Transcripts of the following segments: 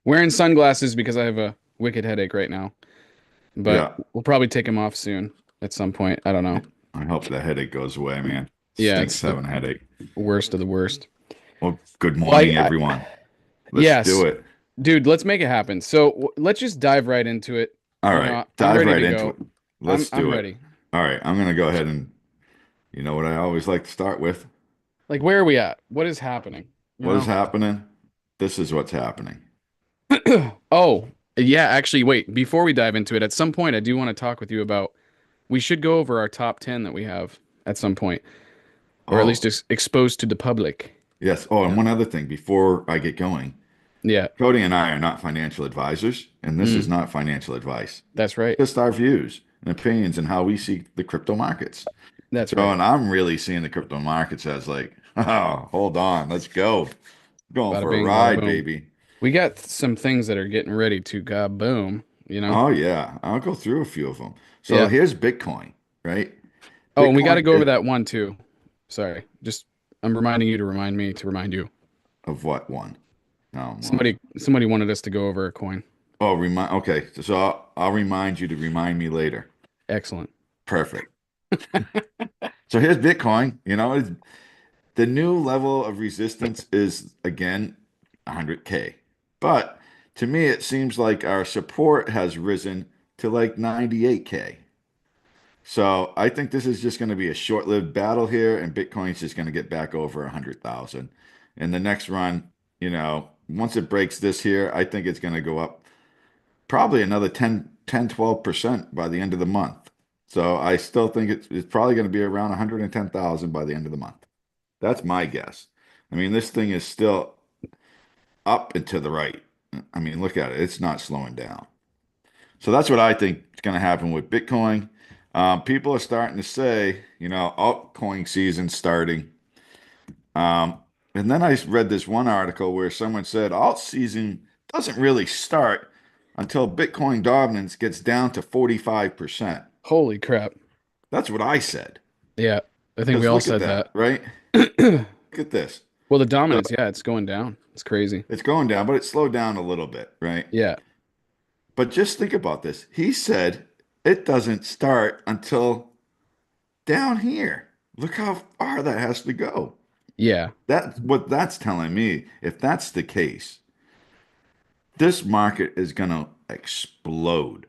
Wearing sunglasses because I have a wicked headache right now, but Yeah. we'll probably take them off soon at some point. I don't know. I hope the headache goes away, man. Yeah, Stinks it's the having a headache. worst of the worst. Well, good Well, morning, everyone. Let's do yes, it. dude, let's make it happen. So let's just dive right into it. All You right. know, I'm Dive ready right to into go. it. Let's I'm do it. ready. All right. I'm going to go ahead and, you know what I always like to start with? Like, where are we at? What is happening? You What is know? happening? This is what's happening. Oh, yeah, actually, wait, before we dive into it, at some point I do want to talk with you about we should go over our top 10 that we have at some point, or at least Oh, exposed to the public. yes. Oh, and Yeah. one other thing before I get going. Yeah. Cody and I are not financial advisors, and this is Mm, not financial advice. that's right. Just our views and opinions and how we see the crypto markets. That's So, right. and I'm really seeing the crypto markets as like, oh, hold on, let's go. Going Bada for a bing, bada ride, boom. baby. We got some things that are getting ready to boom, you know? Oh yeah, I'll go through a few of them. So Yeah. here's Bitcoin, right? Oh, and we got Bitcoin to go over is that one too. Sorry. Just I'm reminding you to remind me to remind you. of what one? Oh, well. Somebody wanted us to go over a coin. Oh, remind. Okay, so I'll remind you to remind me later. Excellent. Perfect. So here's Bitcoin. The new level of resistance is again 100K. But to me, it seems like our support has risen to like 98K. So I think this is just going to be a short-lived battle here, and Bitcoin's just going to get back over 100,000. And the next run, once it breaks this here, I think it's going to go up probably another 12% by the end of the month. So I still think it's probably going to be around 110,000 by the end of the month. That's my guess. I mean, this thing is still up and to the right. I mean, look at it. It's not slowing down. So that's what I think is going to happen with Bitcoin. People are starting to say, altcoin season starting. Um, and then I read this one article where someone said alt season doesn't really start until Bitcoin dominance gets down to 45%. Holy crap. That's what I said. Yeah. I think we Because all look at said that, that. right? Look at this. Well, the So dominance, yeah, it's going down. It's crazy. it's going down, but it slowed down a little bit, right? Yeah. But just think about this. He said it doesn't start until down here. Look how far that has to go. Yeah. That's what that's telling me. If that's the case, this market is going to explode,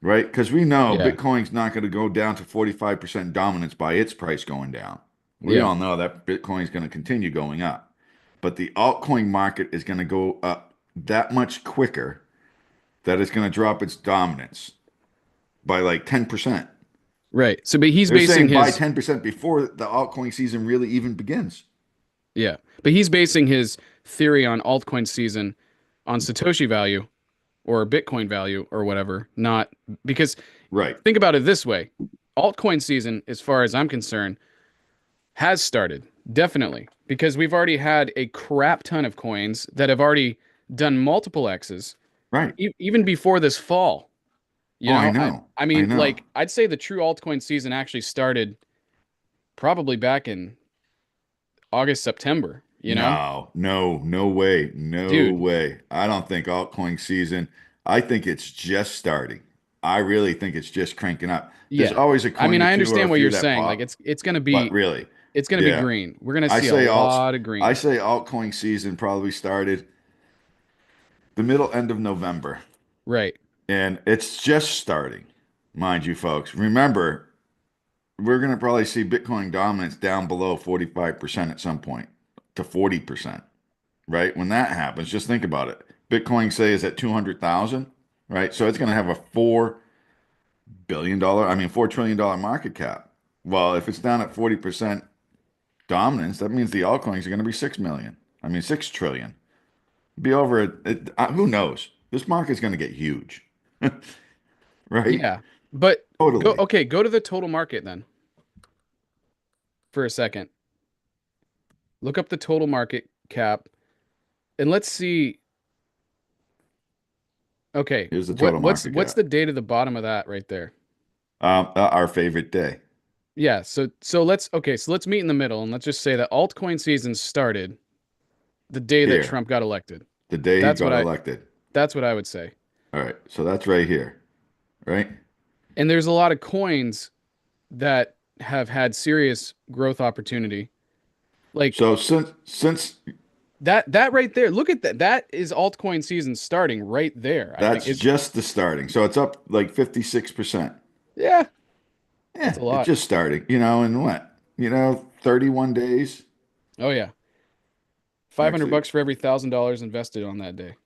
right? Because we know Yeah. Bitcoin's not going to go down to 45% dominance by its price going down. We Yeah. all know that Bitcoin's going to continue going up, but the altcoin market is going to go up that much quicker that it's going to drop its dominance by like 10%. Right. So, but he's They're basing saying by his, 10% before the altcoin season really even begins. yeah, but he's basing his theory on altcoin season on Satoshi value or Bitcoin value or whatever, not because Right. think about it this way. Altcoin season, as far as I'm concerned, has started. Definitely. Because we've already had a crap ton of coins that have already done multiple X's, Right. even before this fall. You Oh, I know, I, know. I I mean, know. like, I'd say the true altcoin season actually started probably back in August, September, you know? No, no, no way. No Dude, way. I don't think altcoin season, I think it's just starting. I really think it's just cranking up. There's yeah. always a I coin mean, or I two or a understand what few you're that saying. Like pop, but really, it's gonna be yeah. green. We're gonna I see a say alt lot of I green. say altcoin season probably started the middle end of November. Right. And it's just starting, mind you, folks. Remember, we're going to probably see Bitcoin dominance down below 45% at some point to 40%, right? When that happens, just think about it. Bitcoin, say, is at 200,000, right? So it's going to have a $4 trillion market cap. Well, if it's down at 40% dominance, that means the altcoins are going to be 6 million. I mean, 6 trillion. Be over who knows? This market's going to get huge, right? Yeah. But Totally. go to the total market then for a second. Look up the total market cap and let's see. Okay, Here's the total market what's cap. the date of the bottom of that right there? Our favorite day. Yeah, so let's meet in the middle and let's just say that altcoin season started the day that Here, Trump got elected. the day he That's what got I elected. That's what I would say. All right, so that's right here, right? And there's a lot of coins that have had serious growth opportunity. Like So since that right there. Look at that. That is altcoin season starting right there. I think that's is just the starting, so it's up like 56%. yeah, that's Yeah, a it's lot. just starting, in what? 31 days. Oh yeah. 500 Actually, bucks for every $1,000 invested on that day,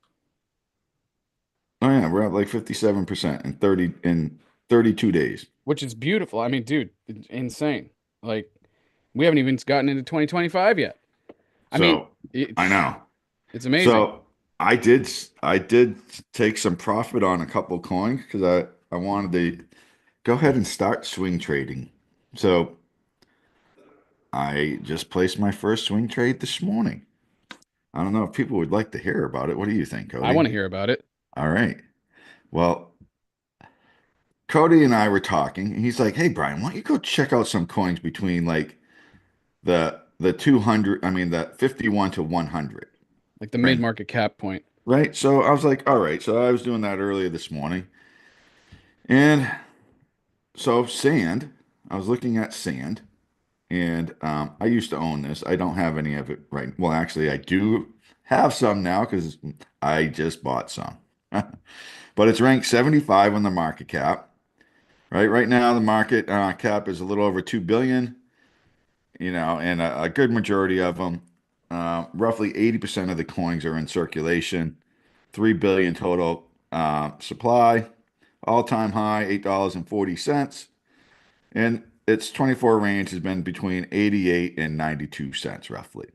oh yeah, we're at like 57% in 32 days. which is beautiful. I mean, dude, insane. Like we haven't even gotten into 2025 yet. I mean, So it, I know. it's amazing. So I did take some profit on a couple coins because I wanted to go ahead and start swing trading. So I just placed my first swing trade this morning. I don't know if people would like to hear about it. What do you think, I want Cody? to hear about it. All right. Well, Cody and I were talking, and he's like, "Hey, Brian, why don't you go check out some coins between like the 200, I mean the 51 to 100, Like the right? mid-market cap point. Right?" So I was like, "All right." So I was doing that earlier this morning, and so sand. I was looking at sand, and I used to own this. I don't have any of it right. Well, actually, I do have some now because I just bought some. But it's ranked 75 on the market cap. Right now the market cap is a little over 2 billion, and a good majority of them, roughly 80% of the coins are in circulation, 3 billion total supply, all-time high, $8.40, and its 24 range has been between 88 and 92 cents roughly.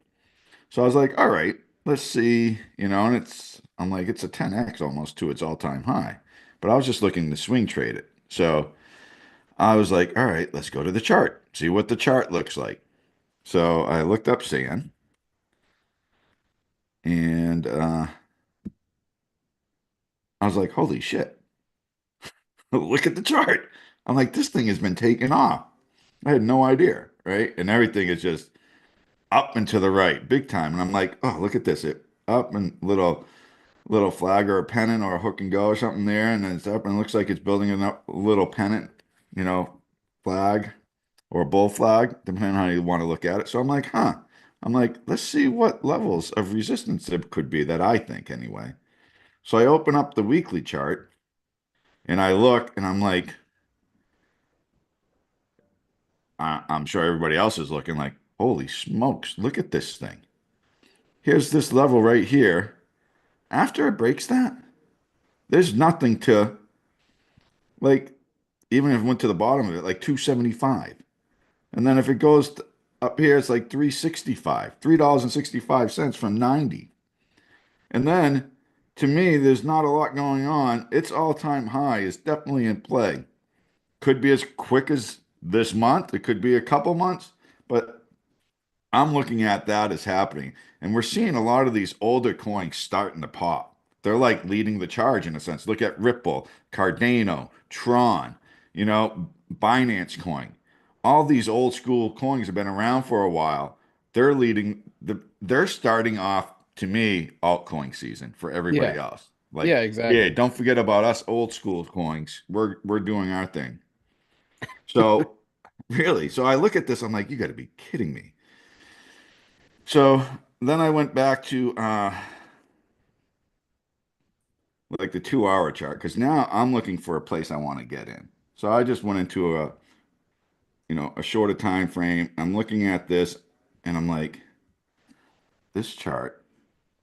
So I was like, all right, let's see, and I'm like, it's a 10x almost to its all-time high. But I was just looking to swing trade it. So I was like, all right, let's go to the chart, see what the chart looks like. So I looked up sand and I was like, holy shit, look at the chart. I'm like, this thing has been taken off. I had no idea, right? And everything is just up and to the right, big time. And I'm like, oh, look at this. It up and little flag or a pennant or a hook and go or something there, and then it's up and it looks like it's building a little pennant, you know, flag or a bull flag, depending on how you want to look at it. So I'm like, huh. I'm like, let's see what levels of resistance it could be that I think anyway. So I open up the weekly chart and I look and I'm like, I'm sure everybody else is looking like, holy smokes, look at this thing. Here's this level right here. After it breaks that, there's nothing to like, even if it went to the bottom of it, like 275. And then if it goes up here, it's like 365, $3.65 from 90. And then to me, there's not a lot going on. Its all-time high is definitely in play. Could be as quick as this month. It could be a couple months, but I'm looking at that as happening. And we're seeing a lot of these older coins starting to pop. They're like leading the charge in a sense. Look at Ripple, Cardano, Tron, Binance coin. All these old school coins have been around for a while. They're starting off to me altcoin season for everybody Yeah. else. Like, Yeah, yeah, exactly. don't forget about us old school coins. We're doing our thing. So really, so I look at this, I'm like, you got to be kidding me. So then I went back to like the 2 hour chart because now I'm looking for a place I want to get in. So I just went into a shorter time frame. I'm looking at this and I'm like, this chart,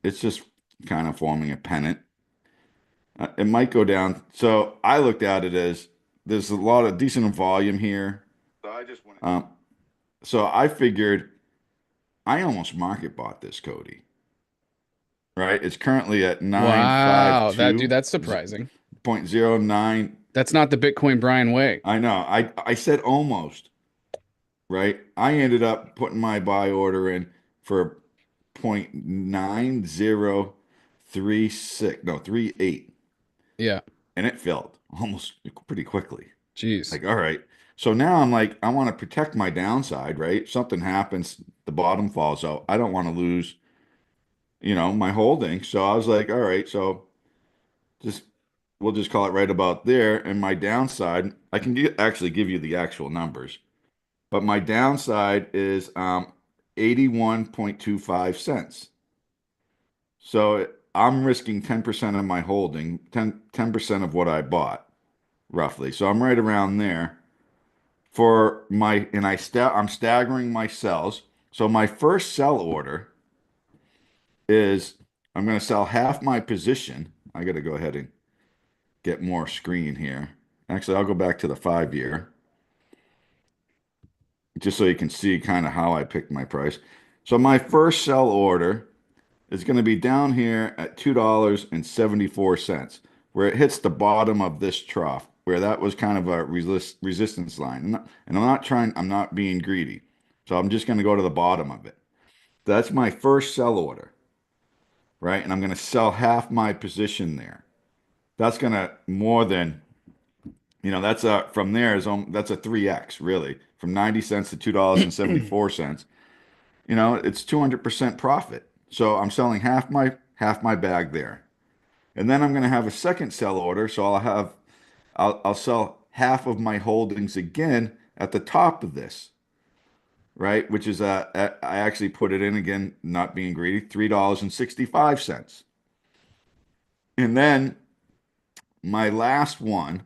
it's just kind of forming a pennant. It might go down. So I looked at it as there's a lot of decent volume here. Um, so I figured I almost market bought this, Cody, right? It's currently at Wow, that dude, 952. that's surprising. 0.09. That's not the Bitcoin Brian way. I know. I said almost, right? I ended up putting my buy order in for 0.9036, no, 38, Yeah. and it filled almost pretty quickly. Jeez. Like, all right. So now I'm like, I want to protect my downside, right? Something happens, the bottom falls out. I don't want to lose, my holding. So I was like, all right. So just we'll just call it right about there. And my downside, I can actually give you the actual numbers, but my downside is 81.25 cents. So I'm risking 10% of my holding, 10% of what I bought, roughly. So I'm right around there for my, and I'm staggering my sells. So my first sell order is I'm going to sell half my position. I got to go ahead and get more screen here. Actually, I'll go back to the 5 year just so you can see kind of how I picked my price. So my first sell order is going to be down here at $2.74, where it hits the bottom of this trough, where that was kind of a resistance line. And I'm not being greedy. So I'm just going to go to the bottom of it. That's my first sell order, right? And I'm going to sell half my position there. That's going to more than, that's from there is that's a 3x really, from 90 cents to $2.74. It's 200% profit. So I'm selling half my bag there. And then I'm going to have a second sell order. So I'll sell half of my holdings again at the top of this, right? Which is I actually put it in again, not being greedy, $3.65. And then my last one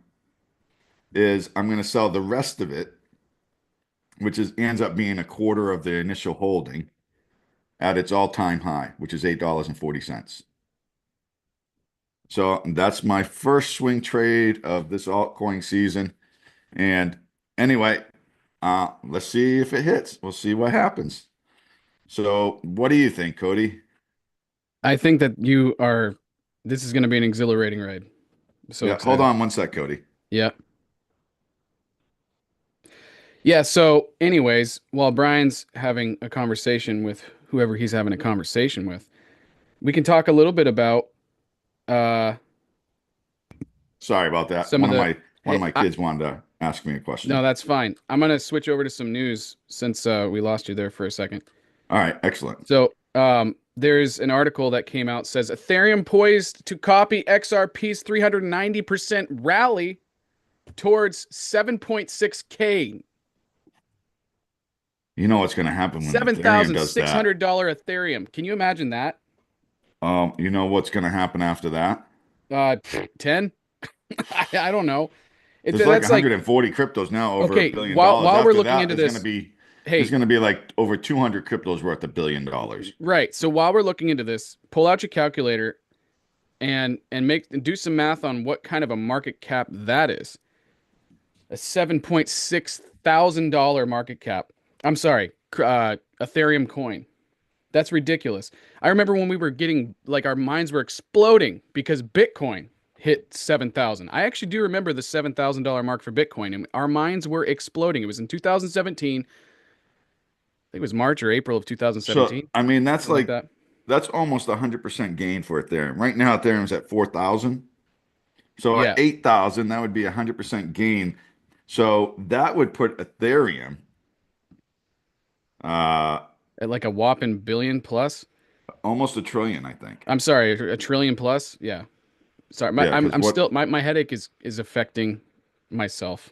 is I'm going to sell the rest of it, which ends up being a quarter of the initial holding at its all-time high, which is $8.40. So that's my first swing trade of this altcoin season. And anyway, let's see if it hits. We'll see what happens. So what do you think, Cody? I think that this is going to be an exhilarating ride. I'm so Yeah, hold excited. on one sec, Cody. Yeah. Yeah. So, anyways, while Brian's having a conversation with whoever he's having a conversation with, we can talk a little bit about uh Sorry about that. some of One of the. my one of Hey, my kids wanted to ask me a no, question. that's fine. I'm gonna switch over to some news since we lost you there for a second. All right, excellent. So, there's an article that came out says Ethereum poised to copy XRP's 390% rally towards 7.6K. You know what's going to happen when Ethereum does that? $7,600 Ethereum. Can you imagine that? You know what's going to happen after that? 10? I don't know. There's like That's like 140 cryptos now over a okay. billion While dollars. while we're After looking that, into this, there's hey, going to be like over 200 cryptos worth $1 billion. right. So while we're looking into this, pull out your calculator and do some math on what kind of a market cap that is. A 7.6 thousand dollar market cap. I'm sorry, Ethereum coin. That's ridiculous. I remember when we were getting like our minds were exploding because Bitcoin hit 7,000. I actually do remember the $7,000 mark for Bitcoin, and our minds were exploding. It was in 2017. I think it was March or April of So, 2017, I mean, something like that. that's almost 100% gain for Ethereum. Right now, Ethereum's at 4,000. So at Yeah, 8,000, that would be 100% gain. So that would put Ethereum uh, at like a whopping billion plus. almost a trillion, I think. I'm sorry, a trillion plus. Yeah. Sorry, Yeah, because I'm what? still my headache is affecting myself.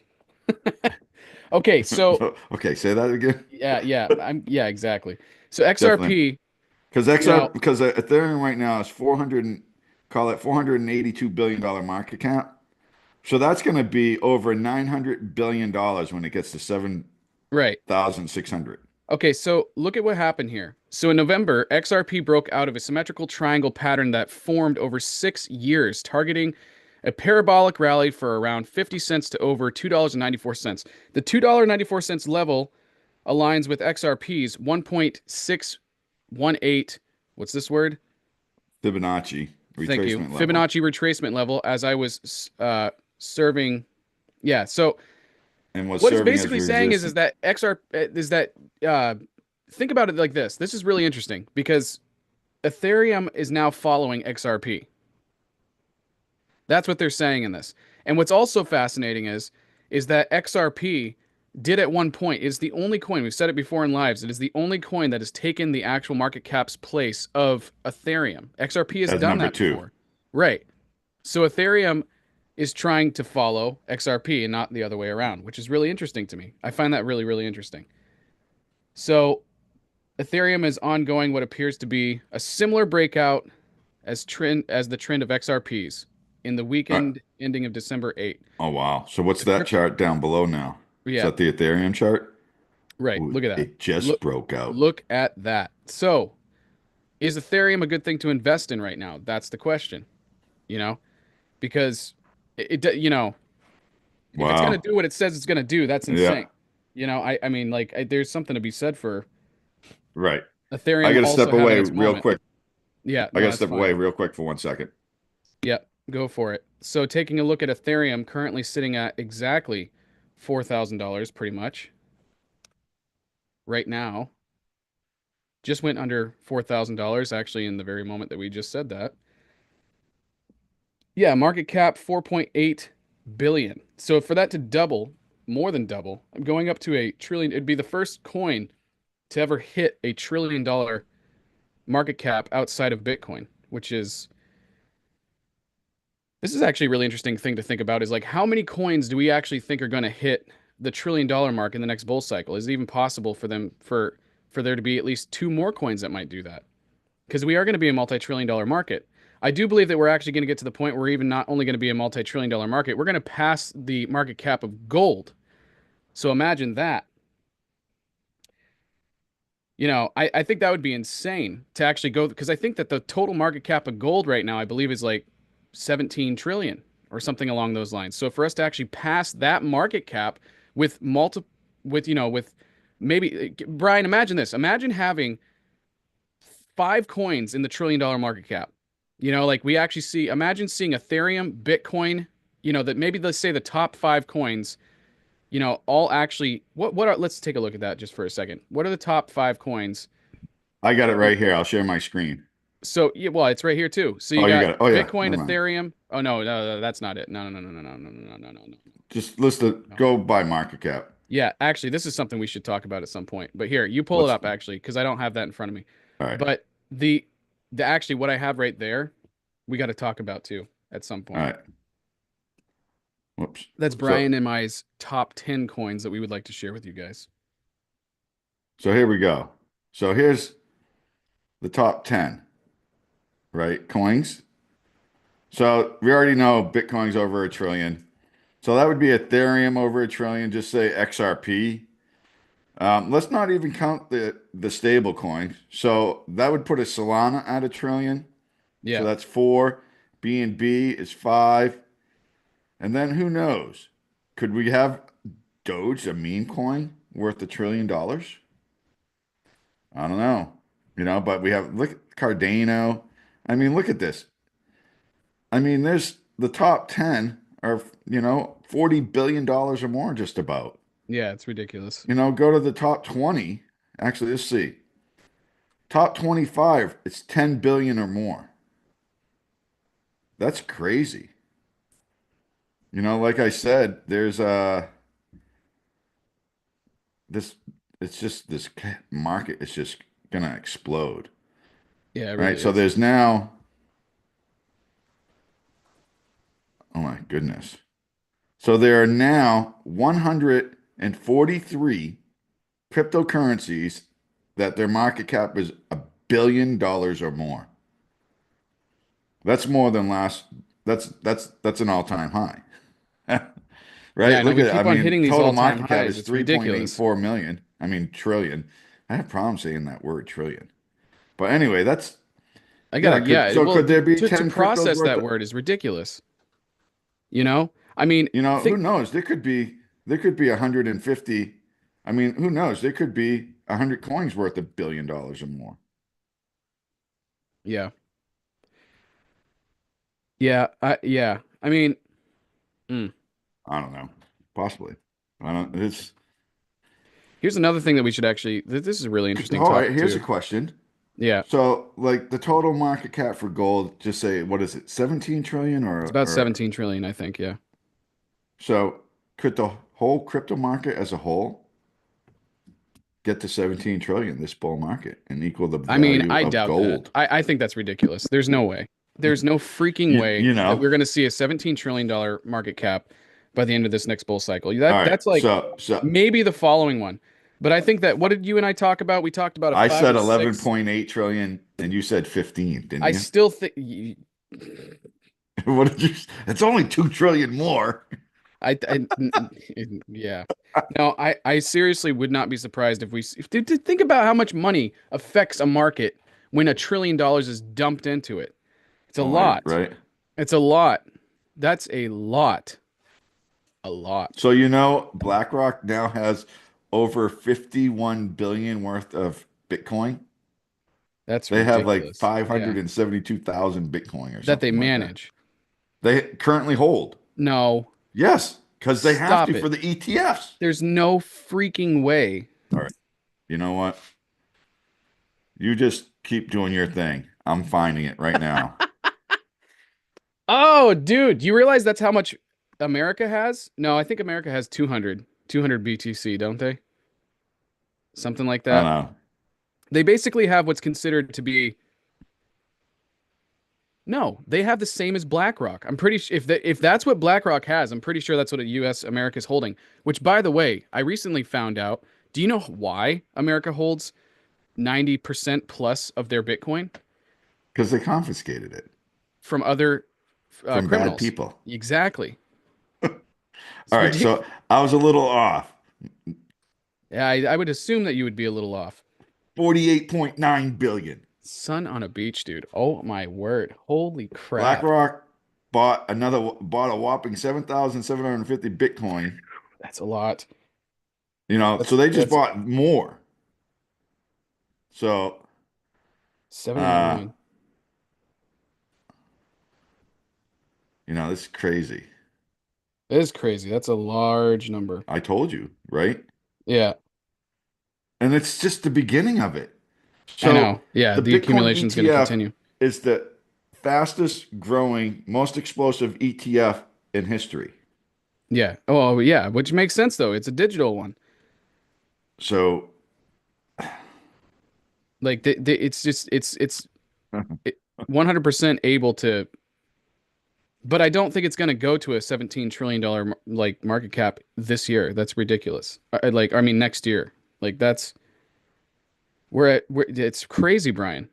Okay, so Okay, say that again. yeah, exactly. So Definitely. XRP Because now, Ethereum right now is 400 call it $482 billion market cap. So that's going to be over $900 billion when it gets to right. 7,600. Okay, so look at what happened here. So in November, XRP broke out of a symmetrical triangle pattern that formed over 6 years, targeting a parabolic rally for around 50 cents to over $2.94. The $2.94 level aligns with XRP's 1.618, what's this word? Fibonacci Thank you. retracement level. Fibonacci retracement level as I was serving. Yeah, so And was what it's serving as basically saying is resistance. that XR is that think about it like this. This is really interesting because Ethereum is now following XRP. That's what they're saying in this. And what's also fascinating is that XRP did at one point is the only coin, we've said it before in lives, it is the only coin that has taken the actual market cap's place of Ethereum. XRP has As done number that two. before. Right. So Ethereum is trying to follow XRP and not the other way around, which is really interesting to me. I find that really, really interesting. So Ethereum is ongoing what appears to be a similar breakout as the trend of XRPs in the Uh, weekend ending of December 8th. oh wow. So what's The that crypto, chart down below now? Is yeah, that the Ethereum chart? right. Ooh, Look at that. it just Look, broke out. look at that. So, is Ethereum a good thing to invest in right now? That's the question, you know, because you know, if it's going to Wow. do what it says it's going to do, that's Yeah. insane. I mean, like, there's something to be said for Right. I Ethereum got to also step having away its real moment. quick. Yeah, I no, got to that's step fine. away real quick for 1 second. Yep, go for it. So taking a look at Ethereum currently sitting at exactly $4,000 pretty much right now. Just went under $4,000 actually in the very moment that we just said that. Yeah, market cap 4.8 billion. So for that to double, more than double, I'm going up to a trillion. It'd be the first coin to ever hit $1 trillion market cap outside of Bitcoin, which is this is actually a really interesting thing to think about is like how many coins do we actually think are going to hit the $1 trillion mark in the next bull cycle? Is it even possible for them for there to be at least two more coins that might do that? Because we are going to be a multi-trillion-dollar market. I do believe that we're actually going to get to the point where we're even not only going to be a multi-trillion-dollar market, we're going to pass the market cap of gold. So imagine that. I think that would be insane to actually go because I think that the total market cap of gold right now, I believe, is like 17 trillion or something along those lines. So for us to actually pass that market cap with with maybe Brian, imagine this. Imagine having five coins in the $1 trillion market cap. Like we actually imagine seeing Ethereum, Bitcoin, that maybe let's say the top five coins, all actually, let's take a look at that just for a second. What are the top five coins? I got it In, right here. I'll share my screen. so, yeah, well, it's right here too. So you Oh, you got got it. Oh, yeah. Bitcoin, Never mind. Ethereum. Oh, no, no, no, that's not it. No, no, no, no, no, no, no, no, no, no, no, Just list it. no. Go by market cap. Yeah, actually, this is something we should talk about at some point. But here, you pull it What's up actually, because I don't have that in front of me. all right? But the actually what I have right there, we got to talk about too at some All point. right. Whoops. That's So, Brian and I's top 10 coins that we would like to share with you guys. so here we go. So here's the top 10, right? Coins. So we already know Bitcoin's over a trillion. So that would be Ethereum over a trillion. Just say XRP. Let's not even count the stable coins. So that would put a Solana at a trillion. So Yeah. that's four. BNB is five. And then who knows? Could we have Doge, a meme coin, worth $1 trillion? I don't know. But we have, look at Cardano. I mean, look at this. I mean, there's the top 10 are, $40 billion or more just about. Yeah, it's ridiculous. Go to the top 20. Actually, let's see. Top 25, it's 10 billion or more. That's crazy. Like I said, there's this it's just this market is just gonna explode. Yeah, it Right? really So is. there's now, oh my goodness. So there are now 143 cryptocurrencies that their market cap is $1 billion or more. That's more than last. That's an all-time high. Yeah, Right? I know Look we at it. I keep on mean, hitting these total all-time market cap highs. is It's ridiculous. 3.84 million. I mean, trillion. I have problems saying that word trillion. But anyway, that's I yeah, gotta, yeah. Well, could there be to 10 cryptos process worth that of, word is ridiculous. I mean, who think, knows? There could be 150. I mean, who knows? There could be 100 coins worth $1 billion or more. yeah, yeah. I mean, mm. I don't know. Possibly. I don't it's Here's another thing that we should actually. This is a really interesting all right, topic here's a too. question. Yeah, So, like the total market cap for gold, just say what is it, 17 trillion it's about or 17 trillion, I think. Yeah. so could the whole crypto market as a whole get to 17 trillion this bull market and equal the I mean, value I of doubt that. gold? I think that's ridiculous. There's no way. there's no freaking You, way you that know. we're going to see a $17 trillion market cap by the end of this next bull cycle. All right. That's like So maybe the following one. But I think that what did you and I talk about? We talked about a I 5 said to 6. 11.8 trillion and you said 15, didn't I you? still think What did you? It's only 2 trillion more. yeah. No, I seriously would not be surprised if think about how much money affects a market when $1 trillion is dumped into it. It's a Oh, I lot. right. It's a lot. That's a lot. A lot. So BlackRock now has over 51 billion worth of Bitcoin. That's They have like ridiculous. Yeah. 572,000 Bitcoin or That they something like that. manage. They currently hold. No. Yes, because they have Stop to for it. the ETFs. There's no freaking way. All right. You know what? You just keep doing your thing. I'm finding it right now. Oh, dude, you realize that's how much America has? No, I think America has 200 BTC, don't they? Something like I don't that. know. They basically have what's considered to be no, they have the same as BlackRock. I'm pretty sure if that's what BlackRock has, I'm pretty sure that's what a US America's holding. Which by the way, I recently found out. Do you know why America holds 90% plus of their Bitcoin Because they confiscated it from other from bad criminals? people. Exactly. All It's right. So ridiculous. I was a little off. Yeah, I would assume that you would be a little off. 48.9 billion. Sun on a beach, dude. Oh my word. Holy crap. BlackRock bought a whopping 7,750 Bitcoin. That's a lot. So That's they just that's bought more. So, 79 uh, million. this is crazy. It is crazy. That's a large number. I told you, right? Yeah, And it's just the beginning of it. I So know. Yeah, the the Bitcoin accumulation is going to ETF continue. is the fastest growing, most explosive ETF in history. Yeah. Oh, yeah, which makes sense though. It's a digital one. So, Like it's just it's 100% able to, but I don't think it's going to go to a $17 trillion like market cap this year. That's ridiculous. I mean next year. Like that's it's crazy, Brian.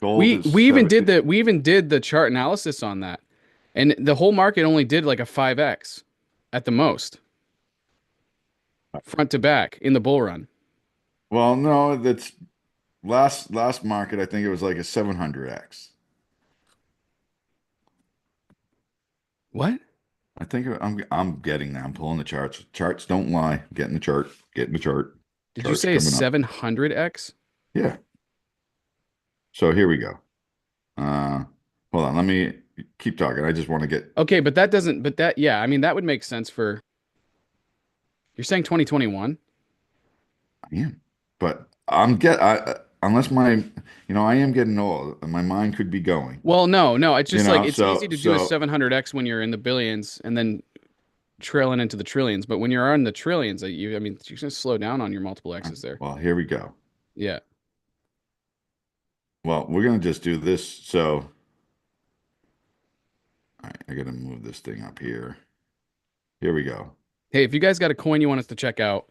gold We is we even seven. did the chart analysis on that. And the whole market only did like a 5x at the most, front to back in the bull run. Well, no, that's last market. I think it was like a 700x. What? I think I'm getting that. I'm pulling the charts. Charts don't lie. Getting the chart. Getting the chart. Did you Charts say a coming up. 700x? Yeah. So here we go. Uh, Hold on. Let me keep talking. I just want to get. Okay, but that doesn't, but that, yeah, I mean, that would make sense for, you're saying 2021? I am, but unless I am getting old and my mind could be going. Well, no, it's just like, it's easy So to do a 700x when you're in the billions and then trailing into the trillions. But when you're in the trillions, I mean, you're going to slow down on your multiple X's there. well, here we go. Yeah. Well, we're gonna just do this. So, all right, I gotta move this thing up here. Here we go. Hey, if you guys got a coin you want us to check out,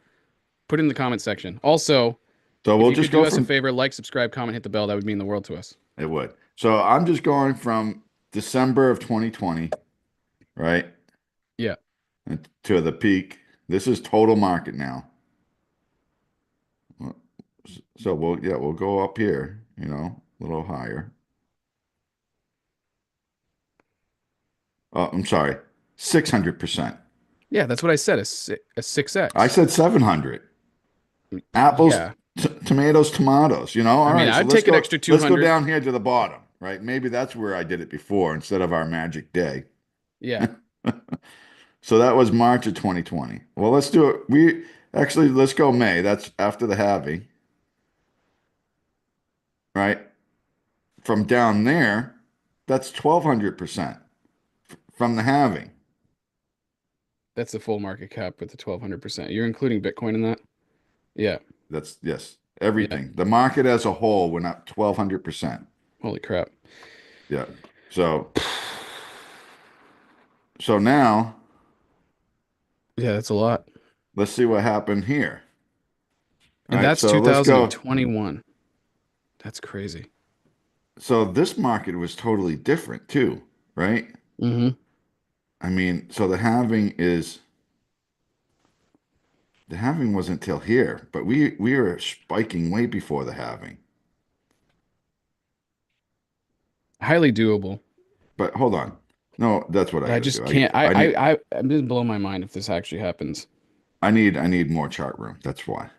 put it in the comment section. Also, So if we'll you just could go do us a from favor, like, subscribe, comment, hit the bell, that would mean the world to us. it would. So I'm just going from December of 2020, right, Yeah. and to the peak. This is total market now. So we'll go up here, a little higher. Oh, I'm sorry, 600%. Yeah, that's what I said, a I 6x. said 700. Apples, Yeah. tomatoes, tomatoes. I All mean, right, so I'd take an extra let's go 200. down here to the bottom, right? Maybe that's where I did it before instead of our magic day. Yeah. So that was March of 2020. Well, let's do it. Let's go May. That's after the halving, right? From down there, that's 1,200% from the halving. That's the full market cap with the 1200%. You're including Bitcoin in that? Yeah. That's yes, Yeah. everything. The market as a whole went up 1,200%. Holy crap. Yeah. So so now Yeah, that's a lot. let's see what happened here. All And right. that's So let's go. 2021. That's crazy. So this market was totally different too, right? Hmm. I mean, so the halving wasn't till here, but we were spiking way before the halving. Highly doable. But hold on. No, that's what I But I got to just do. can't. I'm just blowing my mind if this actually happens. I need more chart room. That's why.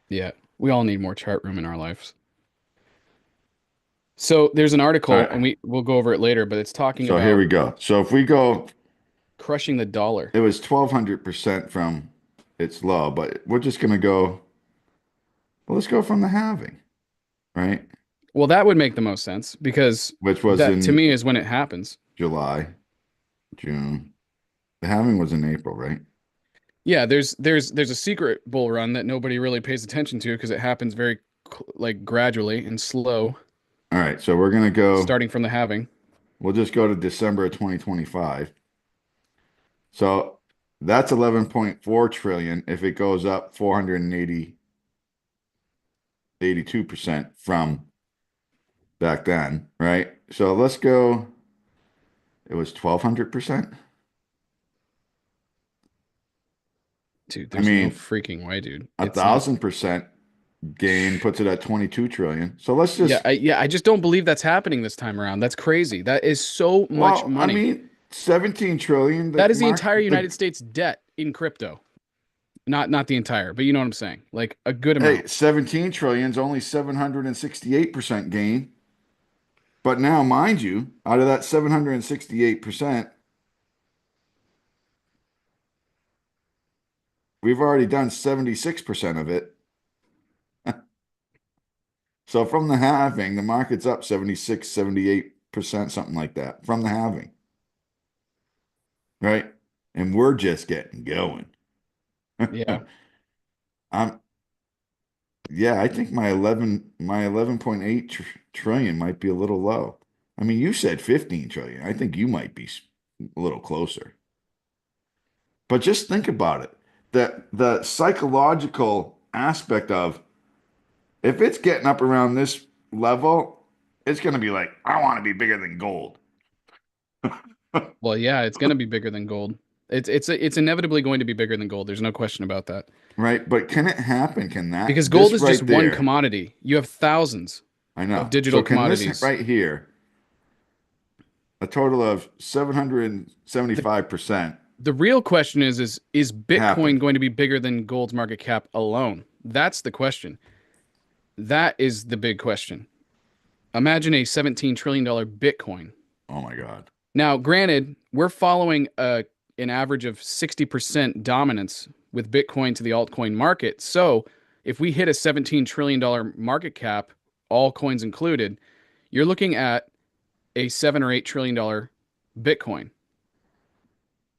Yeah, we all need more chart room in our lives. So there's an All article, and right. we'll go over it later, but it's talking So here about we go. So if we go, crushing the dollar. it was 1200% from its low, but we're just gonna go, well, let's go from the halving, right? Well, that would make the most sense because Which was that to in me is when it happens. July, June. The halving was in April, right? Yeah, there's a secret bull run that nobody really pays attention to because it happens very like gradually and slow, All right, so we're gonna go, starting from the halving. we'll just go to December of 2025. So that's 11.4 trillion if it goes up 82% from back then, right? So let's go, it was 1200%. Dude, I there's no mean, freaking way, dude. a It's not. 1000% gain puts it at 22 trillion. So let's Yeah, just, I just don't believe that's happening this time around. That's crazy. That is so much well, I money. mean, 17 trillion, the That is the mark, entire the, United States debt in crypto. Not the entire, but you know what I'm saying. Like a good hey, amount. 17 trillion is only 768% gain. But now, mind you, out of that 768%, we've already done 76% of it. So from the halving, the market's up 76, 78%, something like that from the halving, right? And we're just getting going. Yeah. I'm, yeah, I think my 11.8 trillion might be a little low. I mean, you said 15 trillion. I think you might be a little closer. But just think about it. The psychological aspect of if it's getting up around this level, it's going to be like, I want to be bigger than gold. Well, yeah, it's gonna be bigger than gold. It's inevitably going to be bigger than gold. There's no question about that. Right? But can it happen? Can that, Because gold this is just right one there, commodity. You have thousands I of know. So digital can this commodities. right here, a total of The 775% the real question is Bitcoin happen? going to be bigger than gold's market cap alone? That's the question. That is the big question. Imagine a $17 trillion Bitcoin. Oh my God. Now, granted, we're following an average of 60% dominance with Bitcoin to the altcoin market. So if we hit a $17 trillion market cap, all coins included, you're looking at a $7 or $8 trillion Bitcoin.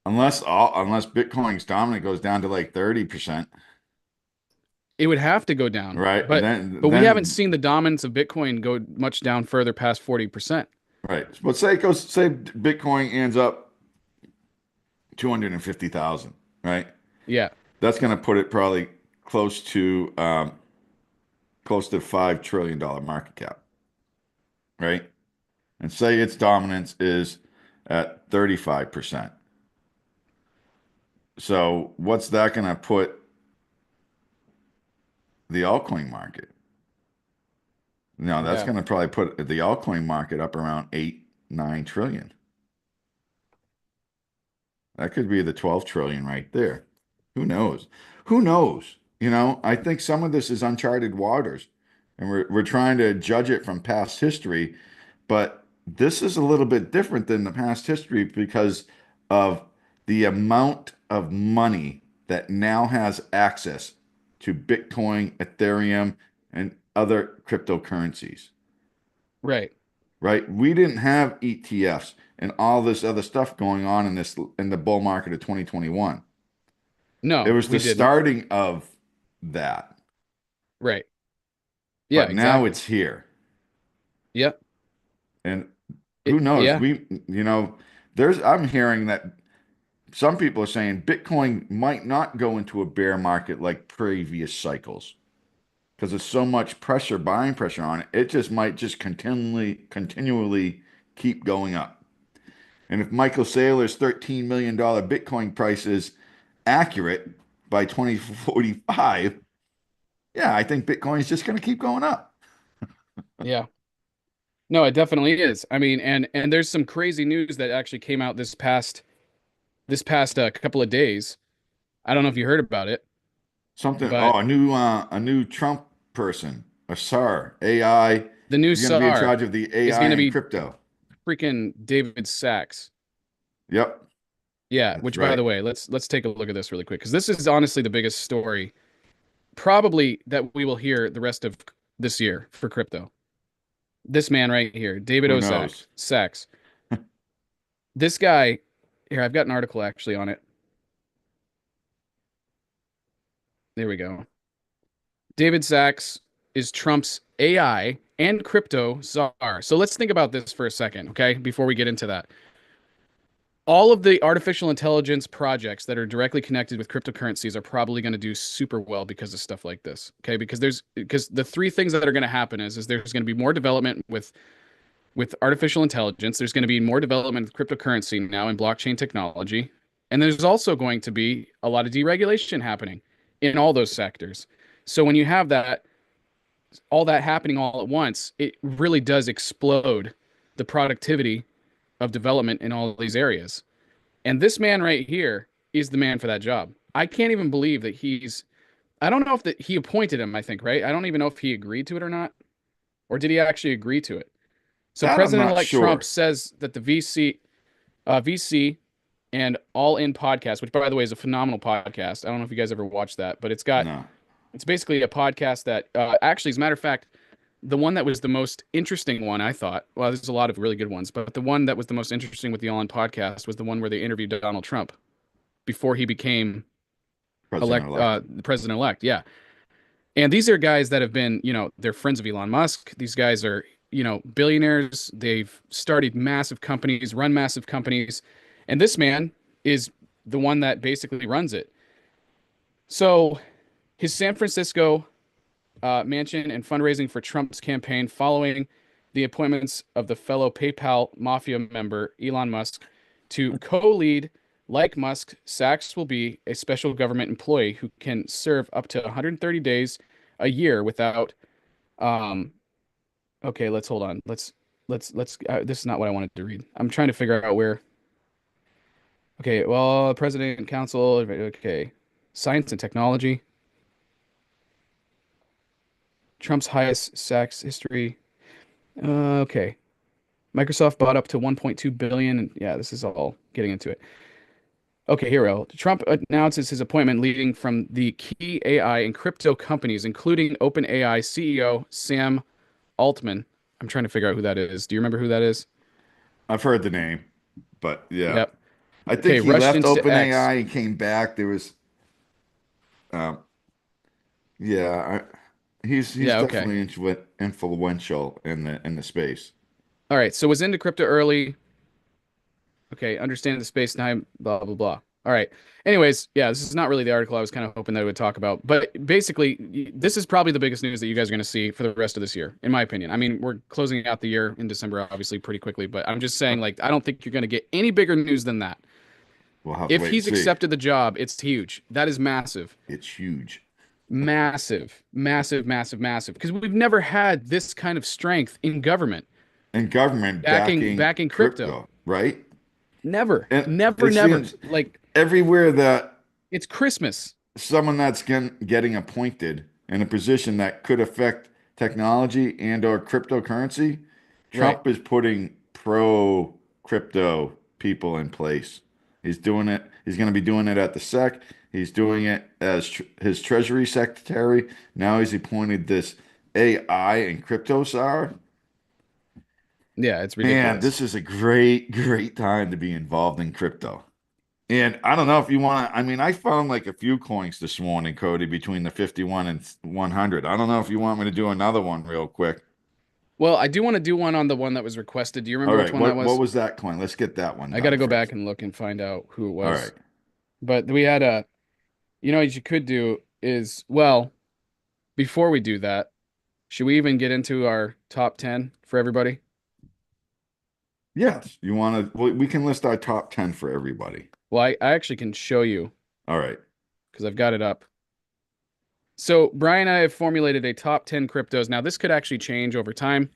Unless Bitcoin's dominant goes down to like 30%, It would have to go down, right? And but we haven't then seen the dominance of Bitcoin go much down further past 40%. right. But say Bitcoin ends up 250,000, right? Yeah, That's going to put it probably close to close to $5 trillion market cap, right? And say its dominance is at 35%. So what's that going to put the altcoin market? No, that's yeah, going to probably put the altcoin market up around 8, 9 trillion. That could be the 12 trillion right there. Who knows? Who knows? You know, I think some of this is uncharted waters and we're trying to judge it from past history, but this is a little bit different than the past history because of the amount of money that now has access to Bitcoin, Ethereum, and other cryptocurrencies, right. right? We didn't have ETFs and all this other stuff going on in the bull market of 2021. It No, was we the didn't. starting of that, Right. Yeah, but now exactly. it's here. Yep. And Who knows? Yeah, I'm hearing that some people are saying Bitcoin might not go into a bear market like previous cycles because there's so much pressure, buying pressure on it. It just might just continually keep going up. And if Michael Saylor's $13 million Bitcoin price is accurate by 2045, yeah, I think Bitcoin is just going to keep going up. yeah. No, it definitely is. I mean, and there's some crazy news that actually came out this past couple of days. I don't know if you heard about it, Something, but oh, a new Trump person, a SAR, AI. the new He's going to be in SAR charge of the is AI going to and be crypto. freaking David Sachs. Yep, Yeah, that's which by right. the way, let's take a look at this really quick because this is honestly the biggest story probably that we will hear the rest of this year for crypto. This man right here, David Who O. knows? Sachs. This guy here, I've got an article actually on it. There we go. David Sachs is Trump's AI and crypto czar. So let's think about this for a second, okay? Before we get into that. All of the artificial intelligence projects that are directly connected with cryptocurrencies are probably going to do super well because of stuff like this. Okay, because the three things that are going to happen is there's going to be more development with artificial intelligence. There's going to be more development with cryptocurrency now and blockchain technology, and there's also going to be a lot of deregulation happening in all those sectors. So when you have that all that happening all at once, it really does explode the productivity of development in all these areas. And this man right here is the man for that job. I can't even believe that I don't know if that he appointed him, I think, right? I don't even know if he agreed to it or not. Or did he actually agree to it? So That I'm not President-elect Trump sure. says that the VC and All In podcast, which by the way is a phenomenal podcast. I don't know if you guys ever watched that, but No, it's basically a podcast that actually, as a matter of fact, the one that was the most interesting one, I thought, well, there's a lot of really good ones, but the one that was the most interesting with the All In podcast was the one where they interviewed Donald Trump before he became president-elect. the president elect. Yeah. And these are guys that have been, they're friends of Elon Musk. These guys are, billionaires. They've started massive companies, run massive companies. And this man is the one that basically runs it. So his San Francisco mansion and fundraising for Trump's campaign following the appointments of the fellow PayPal mafia member Elon Musk to co-lead. Like Musk, Sachs will be a special government employee who can serve up to 130 days a year without. Um, okay, let's hold on. Let's. This is not what I wanted to read. I'm trying to figure out where. Okay, well, President and Council. Okay, science and technology. Trump's highest Sachs history. Okay. Microsoft bought up to 1.2 billion. And yeah, this is all getting into it. Okay, here we go. Trump announces his appointment leading from the key AI and crypto companies, including OpenAI CEO Sam Altman. I'm trying to figure out who that is. Do you remember who that is? I've heard the name, but yeah, Yep. I think Okay, he rushed left into X. OpenAI. He came back. There was, um, yeah, he's Yeah, okay. definitely influential in the space. All right, so was into crypto early. Okay, understand the space time, blah, blah, blah. All right. Anyways, yeah, this is not really the article I was kind of hoping that it would talk about. But basically, this is probably the biggest news that you guys are going to see for the rest of this year, in my opinion. I mean, we're closing out the year in December, obviously, pretty quickly. But I'm just saying, like, I don't think you're going to get any bigger news than that. We'll have to If wait and he's see. accepted the job, it's huge. That is massive. It's huge. Massive, massive, massive, massive. Because we've never had this kind of strength in government And government backing backing backing crypto. crypto, right? Never, And never, it never. seems Like, everywhere that it's Christmas. someone that's getting appointed in a position that could affect technology and or cryptocurrency, Right. Trump is putting pro crypto people in place. He's doing it. He's going to be doing it at the SEC. He's doing it as his Treasury Secretary. Now he's appointed this AI and crypto czar. Yeah, it's Man, ridiculous. this is a great time to be involved in crypto. And I don't know if you want to, I mean, I found like a few coins this morning, Cody, between the 51 and 100. I don't know if you want me to do another one real quick. Well, I do want to do one on the one that was requested. Do you All remember which right. one that What was? was that coin? Let's get that one I got to done go back first. and look and find out who it All was. right. But we had a, what you could do is, well, before we do that, should we even get into our top 10 for everybody? Yes. You want to, we can list our top 10 for everybody. Well, I actually can show you All right. because I've got it up. So Brian and I have formulated a top 10 cryptos. Now, this could actually change over time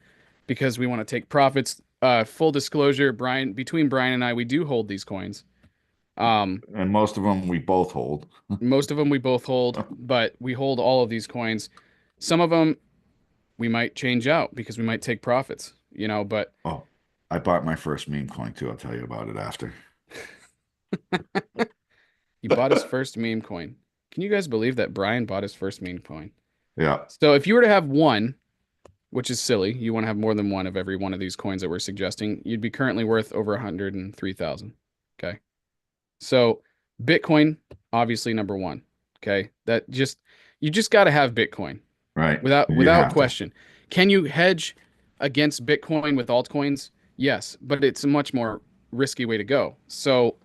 because we want to take profits. Full disclosure, between Brian and I, we do hold these coins. Um, And most of them we both hold. Most of them we both hold, but we hold all of these coins. Some of them we might change out because we might take profits, but Oh, I bought my first meme coin too. I'll tell you about it after. he bought his first meme coin. Can you guys believe that Brian bought his first meme coin? Yeah. So if you were to have one, which is silly, you want to have more than one of every one of these coins that we're suggesting, you'd be currently worth over 103,000. Okay. So Bitcoin, obviously number one. Okay. You just got to have Bitcoin Right. You without have to. question. Can you hedge against Bitcoin with altcoins? Yes, but it's a much more risky way to go. So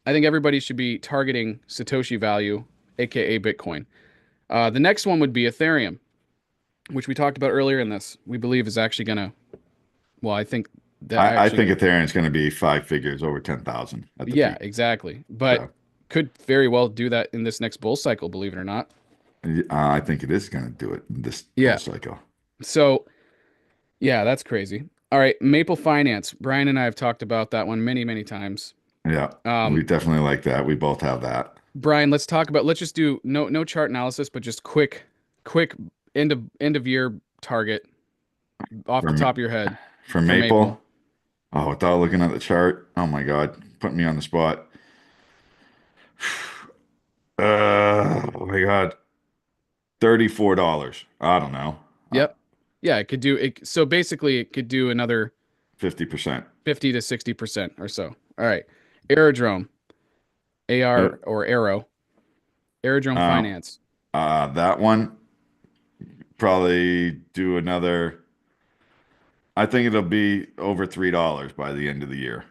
I think everybody should be targeting Satoshi value, aka Bitcoin. The next one would be Ethereum, which we talked about earlier in this. We believe is actually gonna. Well, I think that I actually think gonna. Ethereum is going to be five figures over 10,000 at the Yeah, peak. exactly. But So could very well do that in this next bull cycle. Believe it or not. I think it is going to do it in this bull Yeah. cycle. So yeah, that's crazy. All right, Maple Finance. Brian and I have talked about that one many, many times. Yeah. We Um, definitely like that. We both have that. Brian, let's talk about. Let's just do no chart analysis, but just quick end of year target off For, the Ma- top of your head for for Maple. Maple, oh, without looking at the chart, oh my God, put me on the spot. Oh my God, $34. I don't know. Yep. Yeah, it could do it. So basically, it could do another 50%. 50 to 60% or so. All right. Airdrome, AR Yep. or Arrow, Airdrome Uh, Finance. that one probably do another. I think it'll be over $3 by the end of the year.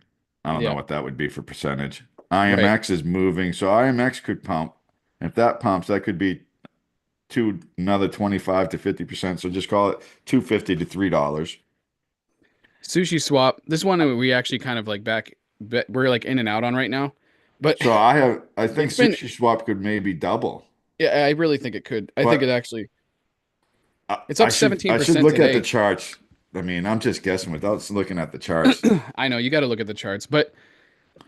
I don't know Yeah. what that would be for percentage. Right. IMX is moving, so IMX could pump. If that pumps, that could be another 25 to 50%. So just call it 250 to $3. Sushi Swap. This one we actually kind of like we're like in and out on right now. But So I think it's been Sushi Swap could maybe double. yeah, I really think it could. I think it But actually I, it's I up should I should 17% look at the today. charts. I mean, I'm just guessing without looking at the charts. I know you got to look at the charts, but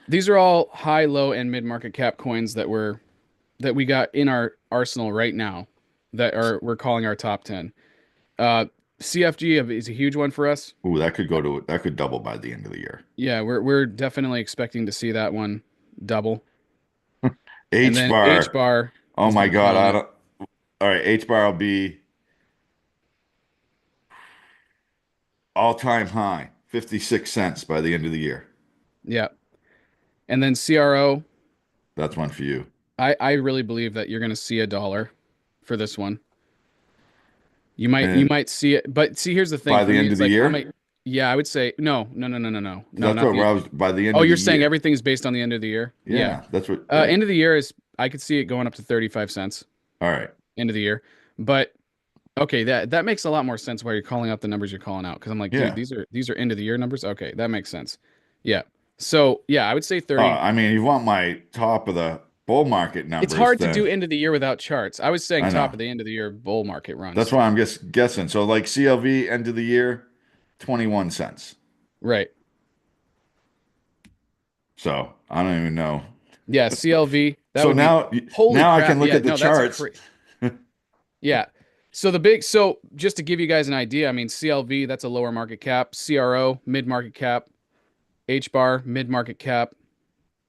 these are all high, low, and mid market cap coins that we got in our arsenal right now we're calling our top 10. Uh, CFG is a huge one for us. Ooh, that could double by the end of the year. Yeah, we're definitely expecting to see that one double. And H then bar. HBAR Oh has my been God, killing I it. don't. All right, H bar will be all-time high, 56 cents by the end of the year. Yeah. And then CRO, That's one for you. I really believe that you're going to see a dollar for this one. You And might see it, but see, here's the thing by for the me. end of It's the like year, yeah, I would say no, that's not what the. I was by the end Oh, of you're the saying year. everything is based on the end of the year? Yeah. Yeah, that's what. Yeah. End of the year is I could see it going up to 35 cents All right. end of the year. But okay, that makes a lot more sense why you're calling out the numbers you're calling out because I'm like, dude, Yeah. these are end of the year numbers. Okay, that makes sense. Yeah. So yeah, I would say 30. I mean, you want my top of the bull market It's numbers, hard to do then end of the year without charts. I was saying I top know. of the end of the year bull market That's runs. why I'm just guessing. So like CLV end of the year, 21 cents. Right. So I don't even know. Yeah, CLV, that So would be holy now I crap. can look Yeah, at the no, that's charts. crazy. Yeah. So just to give you guys an idea, I mean CLV, that's a lower market cap, CRO, mid market cap, HBAR, mid market cap,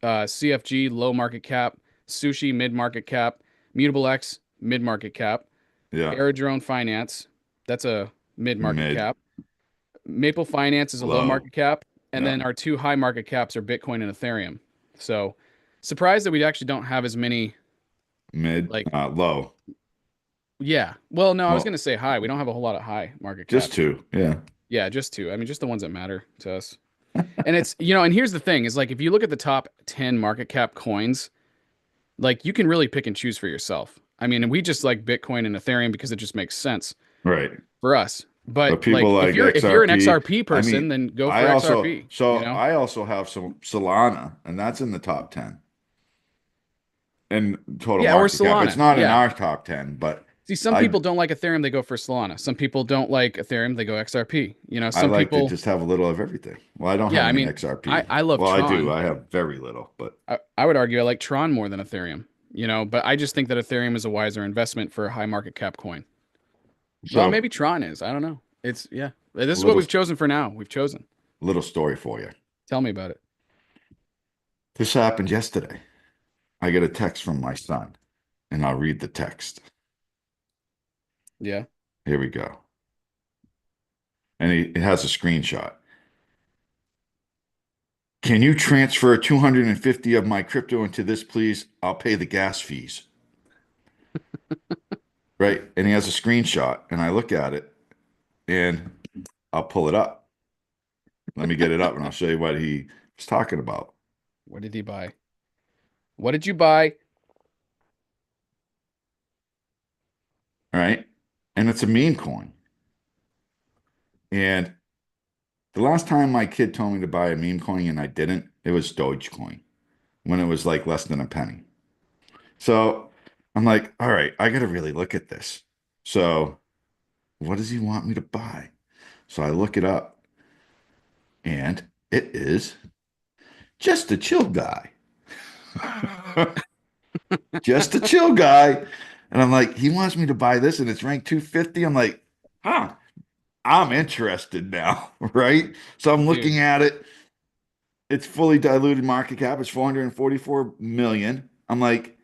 CFG, low market cap, Sushi, mid market cap, Mutable X, mid market cap, Yeah, Aerodrone Finance, that's a mid market mid, cap. Maple Finance is a low low. market cap, and Yeah, then our two high market caps are Bitcoin and Ethereum. So, surprised that we actually don't have as many mid, like low. Yeah. Well, no, I was Well, gonna say high. We don't have a whole lot of high market just caps. two. Yeah. Yeah, just two. I mean, just the ones that matter to us. And it's, and here's the thing is like if you look at the top 10 market cap coins, like you can really pick and choose for yourself. I mean, and we just like Bitcoin and Ethereum because it just makes sense Right. for us. But But people like if like you're an XRP, XRP I person, mean, then go I for also XRP, so I also have some Solana, and that's in the top 10 in total Yeah, or market cap. It's Solana. not in Yeah. our top 10, but See, some I people don't like Ethereum, they go for Solana. Some people don't like Ethereum, they go XRP. I Some like to people, just have a little of everything. Well, I don't yeah, have I any mean, XRP. I love Well, I do. Tron. I have very little, but I would argue I like Tron more than Ethereum, but I just think that Ethereum is a wiser investment for a high market cap coin. Well, so maybe Tron is. I don't know. It's, yeah. This a is what little we've chosen for now. We've chosen. little story for you. Tell me about it. This happened yesterday. I get a text from my son, and I'll read the text. Yeah. Here we go. And it has a screenshot. Can you transfer 250 of my crypto into this, please? I'll pay the gas fees. Right. And he has a screenshot, and I look at it and I'll pull it up. Let me get it up and I'll show you what he was talking about. What did he buy? What did you buy? All right. And it's a meme coin. And the last time my kid told me to buy a meme coin and I didn't, it was Dogecoin when it was like less than a penny. So I'm like, all right, I got to really look at this. So what does he want me to buy? So I look it up and it is just a chill guy. Just a chill guy. And I'm like, he wants me to buy this and it's ranked 250. I'm like, huh, I'm interested now, right? So I'm Dude, looking at it. It's fully diluted market cap. It's 444 million. I'm like,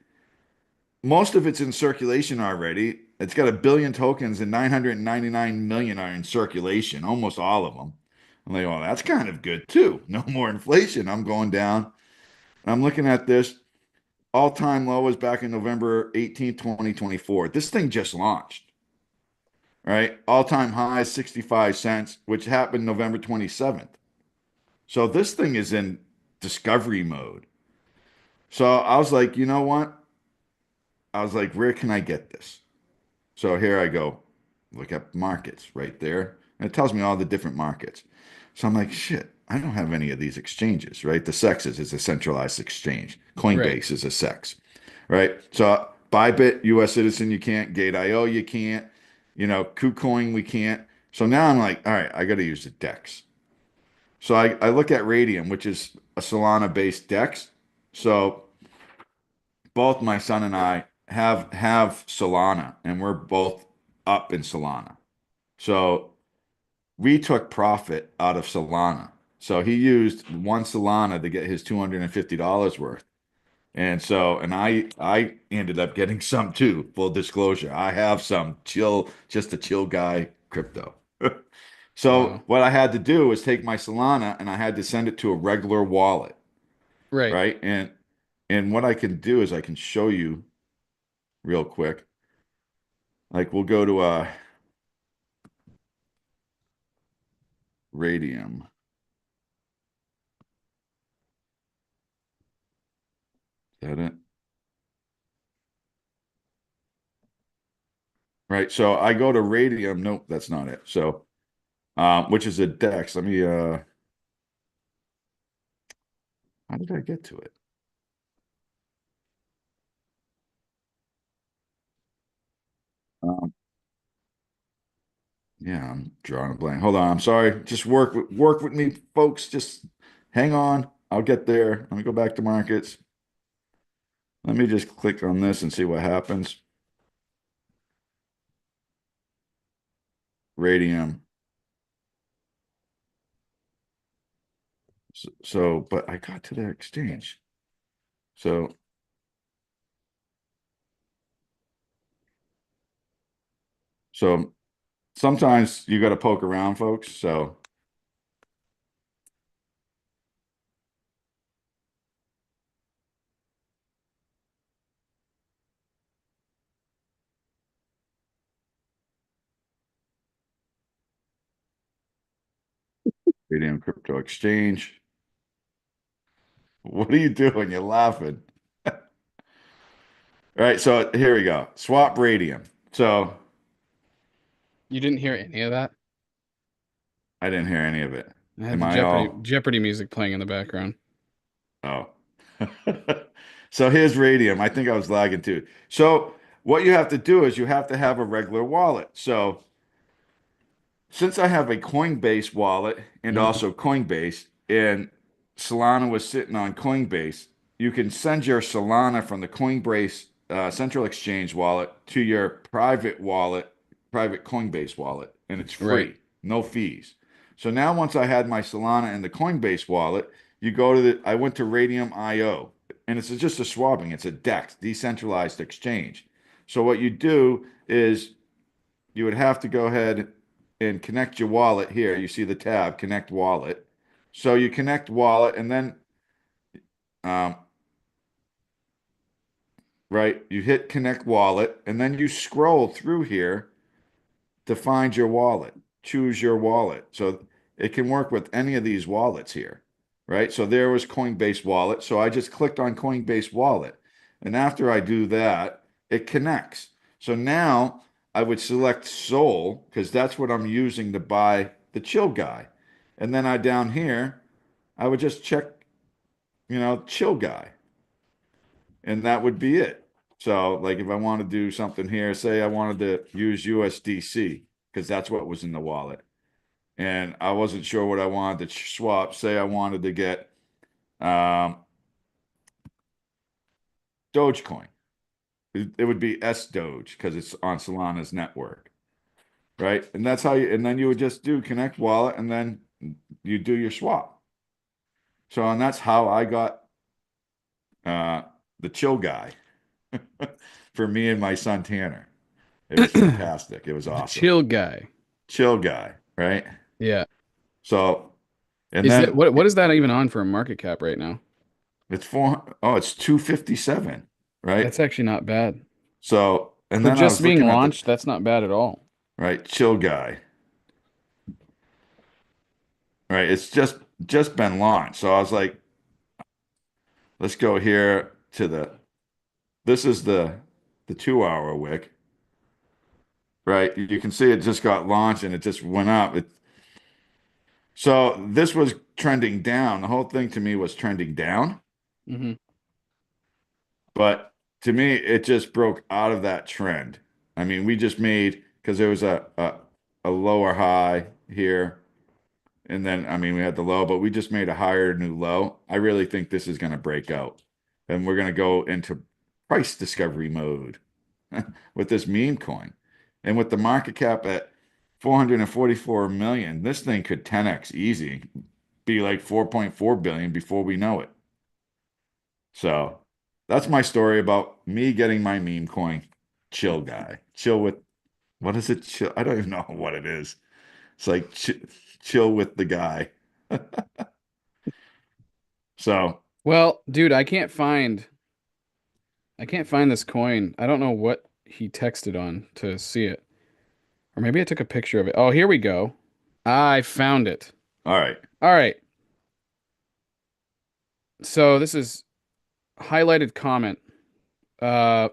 most of it's in circulation already. It's got a billion tokens and 999 million are in circulation, almost all of them. I'm like, well, that's kind of good too. No more inflation. I'm going down. I'm looking at this. All-time low was back in November 18th, 2024. This thing just launched, right? All-time high, 65 cents, which happened November 27th. So this thing is in discovery mode. So I was like, you know what? I was like, where can I get this? So here I go, look at markets right there. And it tells me all the different markets. So I'm like, shit, I don't have any of these exchanges, right? The SEX is a centralized exchange. right. Coinbase is a SEX, right? So Bybit, US Citizen, you can't. Gate.io, you can't. KuCoin, we can't. So now I'm like, all right, I got to use the DEX. So I look at Radium, which is a Solana-based DEX. So both my son and I have Solana, and we're both up in Solana. So we took profit out of Solana. So he used one Solana to get his $250 worth. And I ended up getting some too, full disclosure. I have some chill, just a chill guy crypto. So Wow. what I had to do was take my Solana and I had to send it to a regular wallet, Right. right? And what I can do is I can show you real quick. Like we'll go to Radium. Is that it? Right. So I go to Radium. Nope, that's not it. So which is a DEX. Let me how did I get to it? Um, yeah, I'm drawing a blank. Hold on. I'm sorry. Just work with me, folks. Just hang on. I'll get there. Let me go back to markets. Let me just click on this and see what happens. Radium. So, but I got to the exchange. So, so sometimes you got to poke around, folks. So, Radium Crypto Exchange. What are you doing? You're laughing. All right, so here we go. Swap Radium. So You didn't hear any of that? I didn't hear any of it. I had Am the I all? Jeopardy music playing in the background. Oh. So here's Radium. I think I was lagging too. So what you have to do is you have to have a regular wallet. So since I have a Coinbase wallet and Mhm. also Coinbase, and Solana was sitting on Coinbase, you can send your Solana from the Coinbase Central Exchange wallet to your private wallet, private Coinbase wallet, and it's Right. free, no fees. So now, once I had my Solana in the Coinbase wallet, you go to I went to Radium IO, and it's just a swapping, it's a DEX, decentralized exchange. So what you do is you would have to go ahead and connect your wallet here. You see the tab, connect wallet. So you connect wallet and then, um, right, you hit connect wallet and then you scroll through here to find your wallet. Choose your wallet. So it can work with any of these wallets here, right? So there was Coinbase wallet. So I just clicked on Coinbase wallet. And after I do that, it connects. So now I would select Sol because that's what I'm using to buy the chill guy. And then I down here, I would just check, chill guy. And that would be it. So, like if I want to do something here, say I wanted to use USDC because that's what was in the wallet, and I wasn't sure what I wanted to swap. Say I wanted to get um, Dogecoin. It would be S Doge because it's on Solana's network, right? And that's how you. And then you would just do connect wallet, and then you do your swap. So, and that's how I got uh, the chill guy for me and my son Tanner. It was fantastic. It was The awesome. chill guy. Chill guy, right? Yeah. So, and Is that then what is that even on for a market cap right now? it's four, oh, it's 257, right? That's actually not bad. So, and For then I just was being looking at the, launched, that's not bad at all. right, chill guy, right? It's just been launched. So I was like, let's go here to this is the 2 hour wick, right? You can see it just got launched and it just went up. So this was trending down. The whole thing to me was trending down. Hmm. But to me, it just broke out of that trend. I mean, we just made because there was a lower high here, and then I mean we had the low, but we just made a higher new low. I really think this is going to break out, and we're going to go into price discovery mode with this meme coin, and with the market cap at 444 million, this thing could 10x easy, be like 4.4 billion before we know it. So that's my story about me getting my meme coin. Chill guy. Chill with what is it? Chill. I don't even know what it is. It's like chill with the guy. So, Well, dude, I can't find this coin. I don't know what he texted on to see it. Or maybe I took a picture of it. Oh, here we go. I found it. all right. All right. So this is highlighted comment. Uh,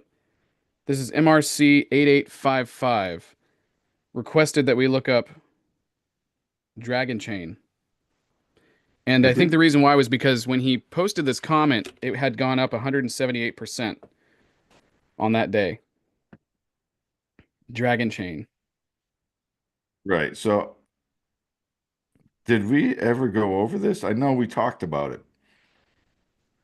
this is MRC 8855 requested that we look up Dragon Chain. And I If think we the reason why was because when he posted this comment, it had gone up 178% on that day. Dragon Chain. right. So, did we ever go over this? I know we talked about it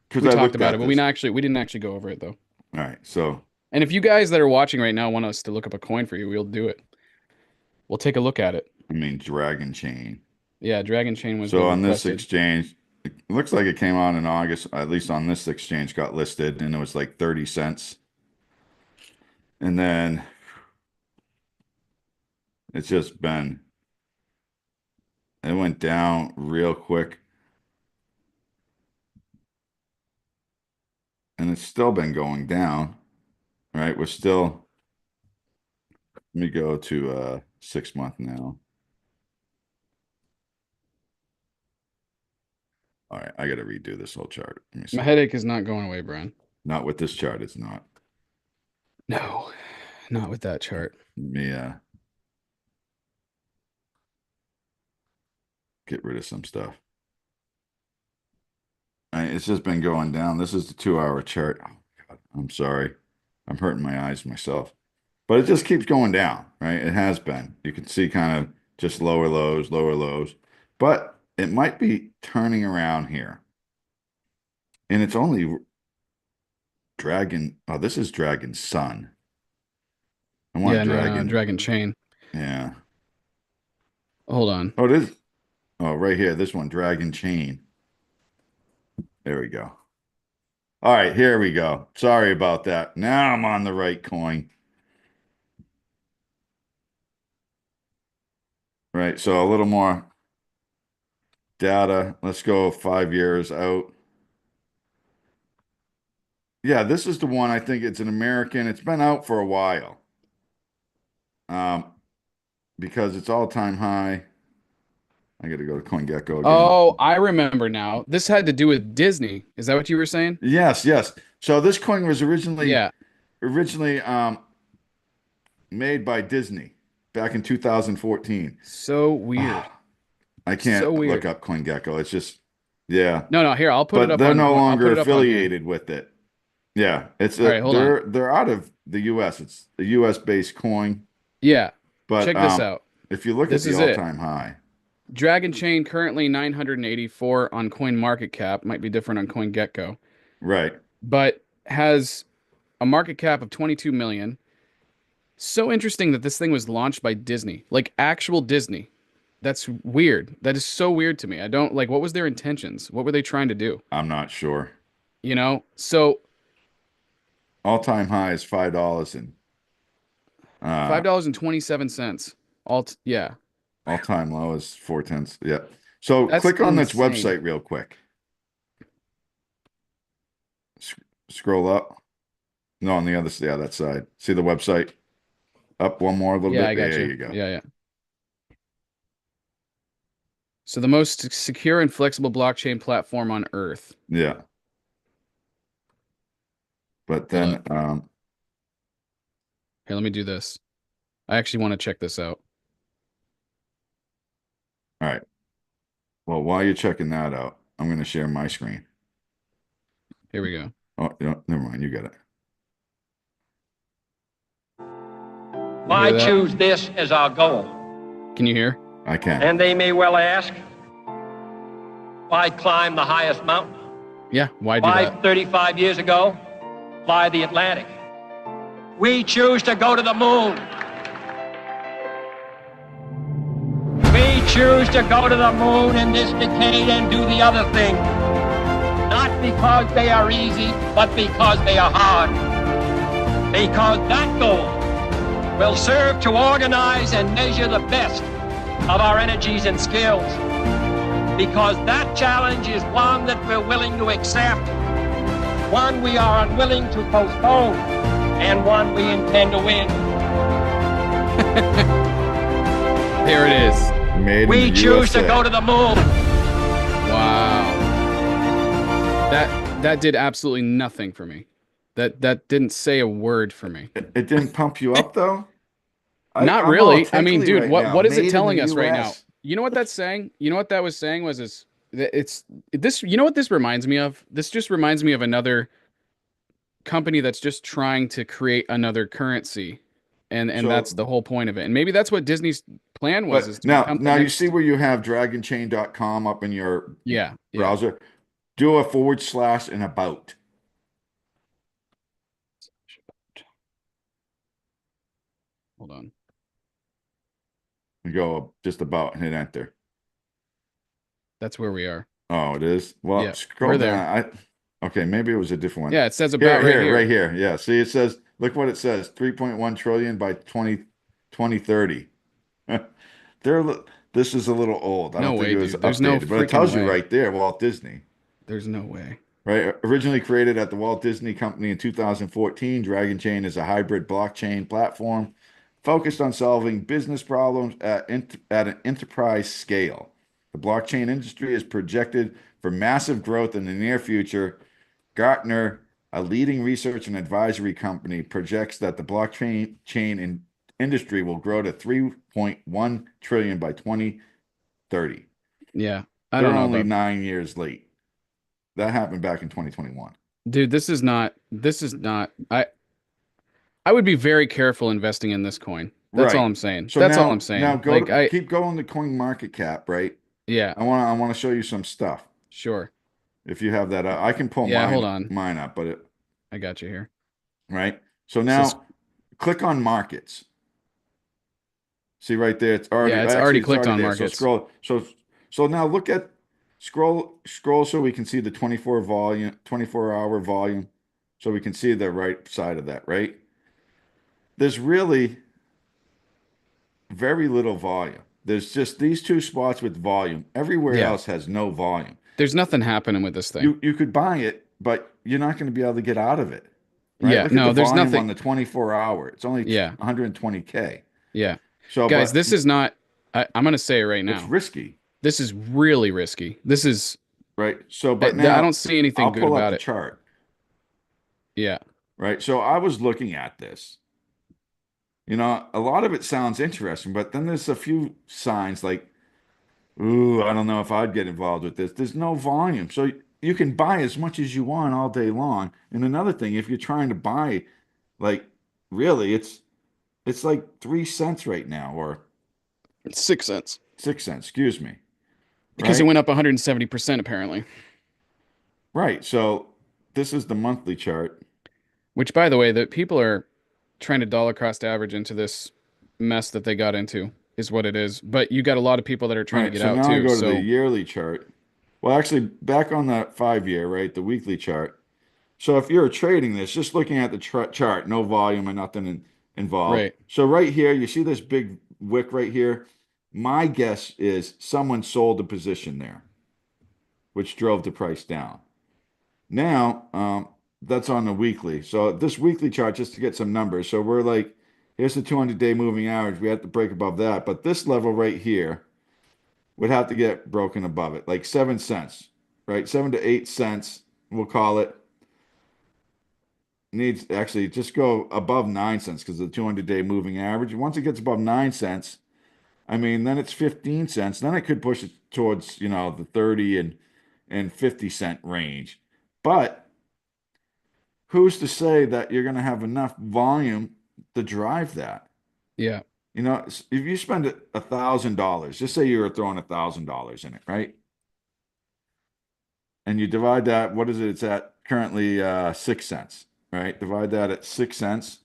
because We I talked looked about it, at but this. we didn't actually go over it though. All right. So, And if you guys that are watching right now want us to look up a coin for you, we'll do it. We'll take a look at it. I mean, Dragon Chain. Yeah, Dragon Chain was the So on this requested. exchange, it looks like it came out in August, at least on this exchange, got listed and it was like 30 cents. And then it's just been, it went down real quick and it's still been going down, right? We're still, let me go to 6 month now. All right, I got to redo this whole chart. Let me My see. headache is not going away, Brian. Not with this chart, it's not. No, not with that Let chart. me get rid of some stuff. It's just been going down. This is the 2 hour chart. Oh, God, I'm sorry. I'm hurting my eyes myself. But it just keeps going down, right? It has been. You can see kind of just lower lows, lower lows. But it might be turning around here. And it's only Dragon. Oh, this is Dragon Sun. I want Yeah, no, Dragon. Dragon Chain. Yeah. Hold on. Oh, it is. Oh, right here. This one, Dragon Chain. There we go. All right, here we go. Sorry about that. Now I'm on the right coin. Right. So a little more data. Let's go 5 years out. Yeah, this is the one. I think it's an American. It's been out for a while. Um, because it's all-time high. I got to go to CoinGecko again. Oh, I remember now. This had to do with Disney. Is that what you were saying? Yes, yes. So this coin was originally Yeah. originally made by Disney back in 2014. So weird. Ah, I So can't look weird. up CoinGecko. It's just, yeah. No, no, here, I'll put it But up they're on no I'll longer put it up on here. affiliated with it. Yeah, it's All a right, hold on. they're out of the US. It's a US based coin. Yeah. But Check this out. if you look at This the is it. all-time high, Dragon Chain currently 984 on Coin Market Cap. Might be different on CoinGecko, right? but has a market cap of 22 million. So interesting that this thing was launched by Disney, like actual Disney. That's weird. That is so weird to me. I don't like what was their intentions? What were they trying to do? I'm not sure. You know? So All-time high is $5 and uh $5.27. Yeah. all-time low is 4 tenths. Yeah. So That's click on this insane. website real quick. S Scroll up. No, on the other, yeah, that side. See the website? Up one more a little Yeah, bit. I got There you. you go. Yeah, yeah. So the most secure and flexible blockchain platform on Earth. Yeah. But Hold then up. Here, let me do this. I actually want to check this out. all right. Well, while you're checking that out, I'm going to share my screen. Here we go. Oh, yeah, never mind. You got it. You hear Why that? choose this as our goal? Can you hear? I can. And they may well ask, why climb the highest mountain? Yeah, why do Why, that? 35 years ago, fly the Atlantic? We choose to go to the moon. We choose to go to the moon in this decade and do the other thing. Not because they are easy, but because they are hard. Because that goal will serve to organize and measure the best of our energies and skills. Because that challenge is one that we're willing to accept, one we are unwilling to postpone, and one we intend to win. There it is. Made We in the choose to USA. go to the moon. Wow. That did absolutely nothing for me. That didn't say a word for me. It didn't pump you up though? Not I'm all really. I mean, tickly dude, right what now. what is it Made in the telling us right now? US. You know what that's saying? You know what that was saying was is that it's this, you know what this reminds me of? This just reminds me of another company that's just trying to create another currency. And that's So, the whole point of it. And maybe that's what Disney's plan was, is but to now, become the now you see next. where you have dragonchain.com up in your Yeah, yeah. browser. Do a / and about. Hold on. And go just about and hit enter. That's where we are. Oh, it is. Well, Yeah, scroll we're there. down. Okay, maybe it was a different one. Yeah, it says about right Right here. here. Yeah. See, it says, look what it says, 3.1 trillion by 2030. They're, this is a little old. I No don't think way, it was dude. There's no updated, but it freaking tells you way. right there, Walt Disney. There's no way. Right. Originally created at the Walt Disney Company in 2014, Dragon Chain is a hybrid blockchain platform focused on solving business problems at an enterprise scale. The blockchain industry is projected for massive growth in the near future. Gartner, a leading research and advisory company, projects that the industry will grow to 3.1 trillion by 2030. Yeah. I They're don't know only about 9 years late. That happened back in 2021. dude, this is not I would be very careful investing in this coin. That's all Right. I'm saying. So That's all I'm now saying. Like keep going to coin market cap, right? yeah, I want to show you some stuff. sure. If you have that, I can pull Yeah, hold on. mine up, but I got you here. right. So So now click on markets. See right there, it's already yeah, it's already it's clicked already on there. So markets. so now look at scroll so we can see the 24-hour volume, so we can see the right side of that, right? There's really very little volume. There's just these two spots with volume. Everywhere Yeah. else has no volume. There's nothing happening with this thing. You could buy it, but you're not going to be able to get out of it. Right? Yeah, Look at the no, there's volume nothing. on the 24-hour. It's only Yeah. 120K. Yeah. So, Guys, but this is not I'm going to say it right it's now. risky, This is really risky. This is right? So, I but now don't see anything I'll good pull up about the it. chart, Yeah. right? So I was looking at this. You know, a lot of it sounds interesting, but then there's a few signs like, ooh, I don't know if I'd get involved with this. There's no volume. So you can buy as much as you want all day long. And another thing, if you're trying to buy, like, really, it's like 3 cents right now, or It's 6 cents 6 cents, excuse me. because it Right? went up 170% apparently. Right. So this is the monthly chart. Which by the way, the people are trying to dollar cost average into this mess that they got into is what it is. But you got a lot of people that are trying to Right. get So out now I too. go to the So yearly chart. Well, actually, back on the 5 year, right? The weekly chart. So if you're trading this, just looking at the chart, no volume and nothing involved. right. So right here, you see this big wick right here. My guess is someone sold a position there, which drove the price down. Now, that's on the weekly. So this weekly chart, just to get some numbers. So we're like, here's the 200-day moving average. We have to break above that. But this level right here would have to get broken above it, like 7 cents, right? 7 to 8 cents, we'll call it. Needs actually just go above 9 cents because of the 200-day moving average. Once it gets above 9 cents, I mean, then it's 15 cents. Then it could push it towards, the 30 and 50 cent range. But who's to say that you're going to have enough volume to drive that? Yeah. If you spend $1,000, just say you were throwing $1,000 in it, right? And you divide that, what is it? It's at currently 6 cents, right? Divide that at 6 cents.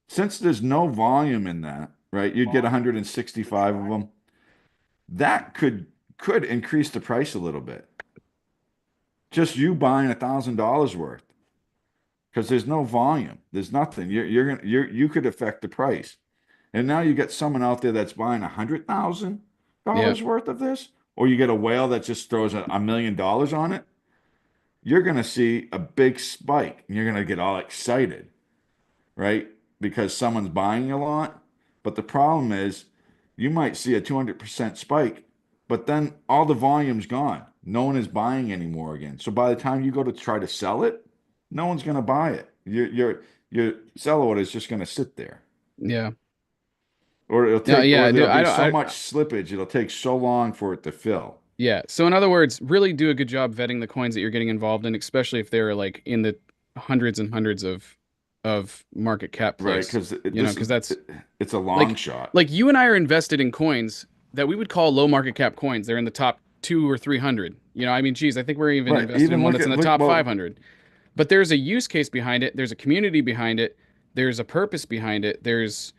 Since there's no volume in that, right? You'd get 165 of them. That could increase the price a little bit. Just you buying $1,000 worth, because there's no volume. There's nothing. You could affect the price. And now you get someone out there that's buying $100,000 Yeah. worth of this, or you get a whale that just throws $1 million on it. You're going to see a big spike, and you're going to get all excited, right? Because someone's buying a lot. But the problem is, you might see a 200% spike, but then all the volume's gone. No one is buying anymore again. So by the time you go to try to sell it, no one's going to buy it. Your sell order is just going to sit there. Yeah. Or it'll No, take, yeah, or dude, there'll be so much slippage, it'll take so long for it to fill. yeah. So in other words, really do a good job vetting the coins that you're getting involved in, especially if they're like in the hundreds and hundreds of market cap Right, place. because Because that's it's a long like shot. like you and I are invested in coins that we would call low market cap coins. They're in the top 2 or 300. I mean, geez, I think we're even Right, invested even in one look that's in at the top well, 500. But there's a use case behind it. There's a community behind it. There's a purpose behind it. There's,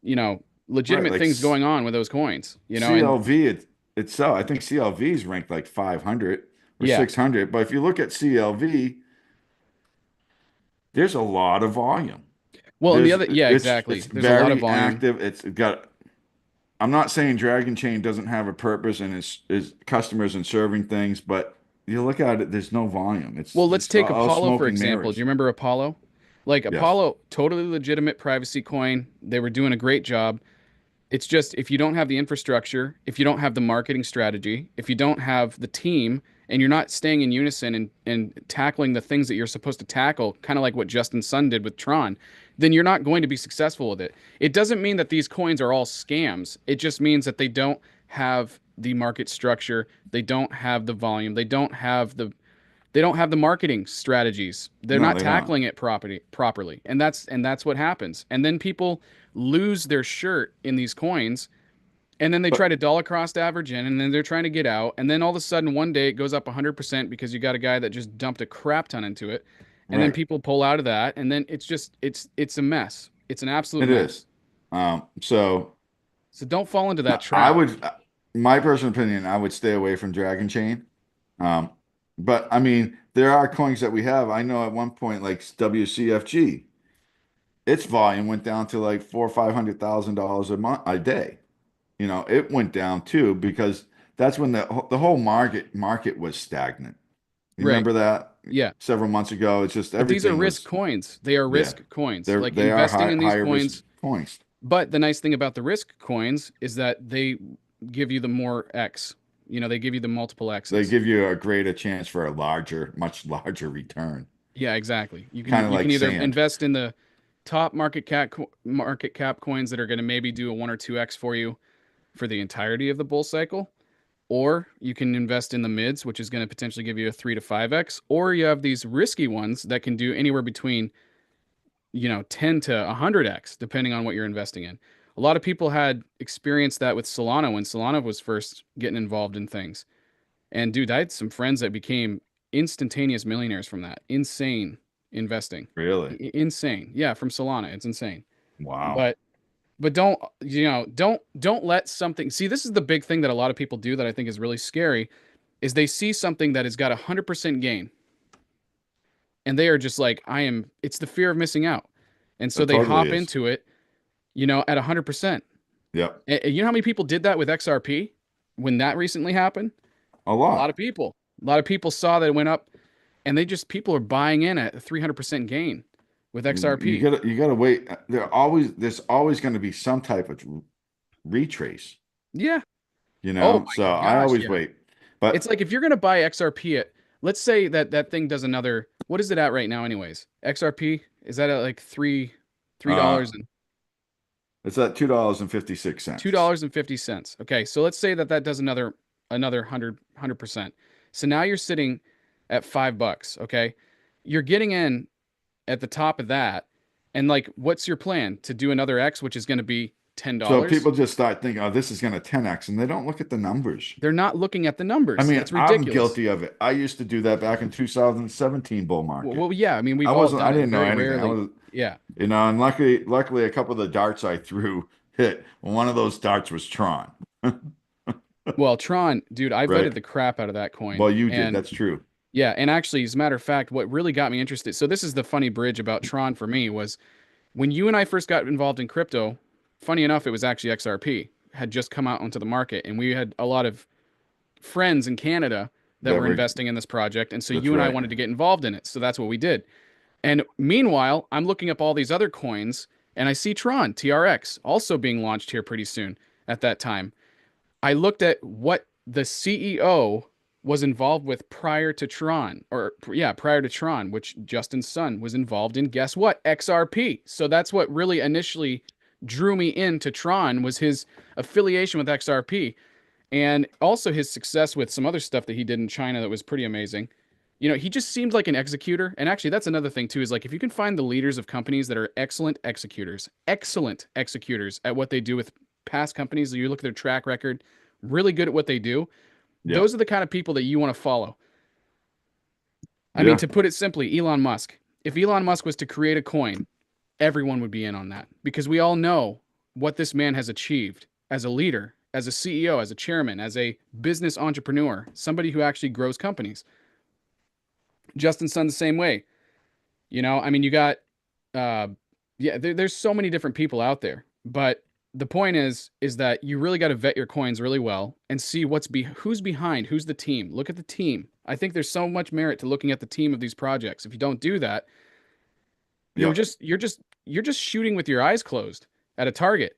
right, legitimate like things going on with those coins. And CLV itself, I think CLV is ranked like 500 or yeah. 600. But if you look at CLV, there's a lot of volume. Well, and the other, yeah, It's exactly. it's There's a lot of very volume. active. It's got. I'm not saying Dragon Chain doesn't have a purpose and is customers and serving things, but you look at it, there's no volume. Well, let's It's take all Apollo, smoke for and example. Do mirrors. you remember Apollo? Like Yes. Apollo, totally legitimate privacy coin. They were doing a great job. It's just if you don't have the infrastructure, if you don't have the marketing strategy, if you don't have the team, and you're not staying in unison and tackling the things that you're supposed to tackle, kind of like what Justin Sun did with Tron, then you're not going to be successful with it. It doesn't mean that these coins are all scams. It just means that they don't have the market structure, they don't have the volume, they don't have the marketing strategies. They're No, not they don't. tackling it properly. And that's what happens. And then people lose their shirt in these coins, and then they try But to dollar cost average in, and then they're trying to get out, and then all of a sudden one day it goes up 100% because you got a guy that just dumped a crap ton into it, and then right, people pull out of that, and then it's a mess. It's an absolute it mess. is. So So don't fall into that I trap. would, my personal opinion, I would stay away from Dragon Chain. Um, but I mean, there are coins that we have. I know at one point, like WCFG, its volume went down to like four or $500,000 a month a day. You know, it went down too because that's when the whole market was stagnant. You Right. remember that Yeah. several months ago? It's just But these are everything risk was, coins. They are yeah, risk coins. Like they are investing in these higher risk coins. coins. But the nice thing about the risk coins is that they give you the more X. They give you the multiple They X's. give you a greater chance for a much larger return. Yeah, exactly. You can Kind of you can like either sand. invest in the top market cap coins that are going to maybe do a 1 or 2x for you for the entirety of the bull cycle, or you can invest in the mids, which is going to potentially give you a 3 to 5x, or you have these risky ones that can do anywhere between 10 to 100x depending on what you're investing in. A lot of people had experienced that with Solana when Solana was first getting involved in things. And dude, I had some friends that became instantaneous millionaires from that. Insane investing. Really? Insane. Yeah, from Solana. It's insane. Wow. But don't let something. See, this is the big thing that a lot of people do that I think is really scary is they see something that has got 100% gain and they are just like, it's the fear of missing out. And so It they totally hop is. into it, at 100%. Yep. You know how many people did that with XRP when that recently happened? A A lot lot. of people. A lot of people saw that it went up, and people are buying in at a 300% gain with You XRP. gotta wait. There's always going to be some type of retrace, Yeah. you Oh know? So my I gosh, always yeah. wait. It's But like if you're gonna buy XRP at, let's say that thing does another. What is it at right now, anyways? XRP is that at like three uh dollars and it's at two $2.56. dollars and 50 cents. Okay, so let's say that does another 100%. So now you're sitting at $5. Okay, you're getting in at the top of that, and like, what's your plan to do another X, which is going to be ten So dollars? people just start thinking, oh, this is going to 10x, and they don't look at the numbers. They're not looking at the I numbers. mean, That's I'm ridiculous. guilty of it. I used to do that back in 2017 bull market. Yeah, I mean, we've all I done it didn't know very anything. I rarely. was, Yeah. and luckily, a couple of the darts I threw hit. One of those darts was Tron, Well, Tron, dude, I vetted right? the crap out of that coin. Well, you did. And That's true. yeah, and actually, as a matter of fact, what really got me interested. So this is the funny bridge about Tron for me was when you and I first got involved in crypto, funny enough, it was actually XRP had just come out onto the market, and we had a lot of friends in Canada that That were were, investing in this project, and so that's you and I right. wanted to get involved in it. So that's what we did. And meanwhile, I'm looking up all these other coins, and I see Tron TRX also being launched here pretty soon. At that time, I looked at what the CEO was involved with prior to Tron, prior to Tron, which Justin Sun was involved in. Guess what? XRP. So that's what really initially drew me into Tron was his affiliation with XRP and also his success with some other stuff that he did in China that was pretty amazing. He just seemed like an executor. And actually, that's another thing too, is like if you can find the leaders of companies that are excellent executors at what they do with past companies, you look at their track record, really good at what they do, Yeah. those are the kind of people that you want to follow. I mean, Yeah. to put it simply, Elon Musk. If Elon Musk was to create a coin, everyone would be in on that because we all know what this man has achieved as a leader, as a CEO, as a chairman, as a business entrepreneur, somebody who actually grows companies. Justin Sun the same way. I mean, you got, there's so many different people out there, but the point is that you really got to vet your coins really well and see who's behind, who's the team. Look at the team. I think there's so much merit to looking at the team of these projects. If you don't do that, Yeah. you're just shooting with your eyes closed at a target.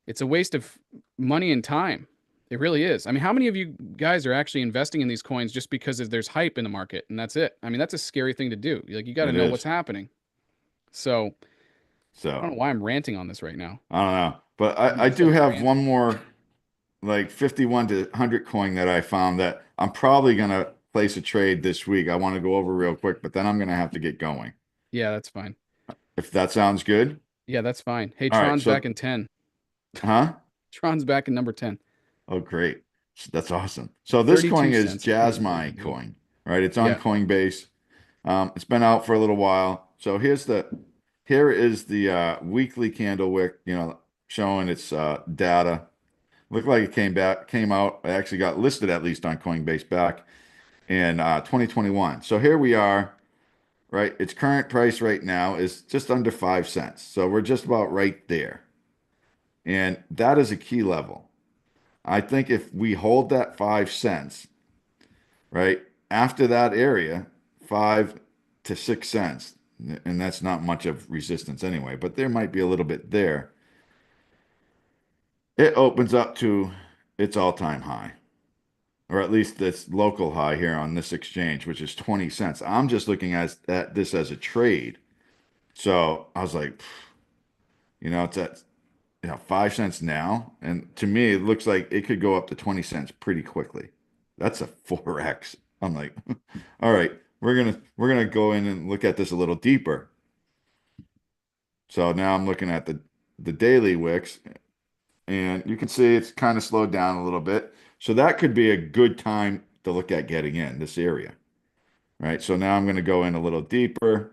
It's a waste of money and time. It really is. I mean, how many of you guys are actually investing in these coins just because there's hype in the market and that's it? I mean, that's a scary thing to do. Like, you got to It know what's is. happening. So I So don't know why I'm ranting on this right now. I don't know, but I'm I just a do have rant. one more like 51 to 100 coin that I found that I'm probably gonna place a trade this week. I want to go over real quick, but then I'm gonna have to get going. Yeah, that's fine. If that sounds good. Yeah, that's fine. Hey, All right. Tron's back So, in 10. huh? Tron's back in number 10. Oh, great. That's awesome. So this 32 coin is cents. I can't believe Jasmine it, dude. coin, right? It's on Yeah. Coinbase. It's been out for a little while. So here is the weekly candle wick, showing its data. Looked like it came out. It actually got listed at least on Coinbase back in 2021. So here we are, right? Its current price right now is just under 5 cents. So we're just about right there. And that is a key level. I think if we hold that 5 cents, right, after that area, 5 to 6 cents, and that's not much of resistance anyway, but there might be a little bit there. It opens up to its all-time high, or at least its local high here on this exchange, which is 20 cents. I'm just looking at this as a trade. So I was like, it's at 5 cents now, and to me, it looks like it could go up to 20 cents pretty quickly. That's a 4x. I'm like, all right, we're gonna go in and look at this a little deeper. So now I'm looking at the daily wicks, and you can see it's kind of slowed down a little bit. So that could be a good time to look at getting in this area, right? So now I'm going to go in a little deeper.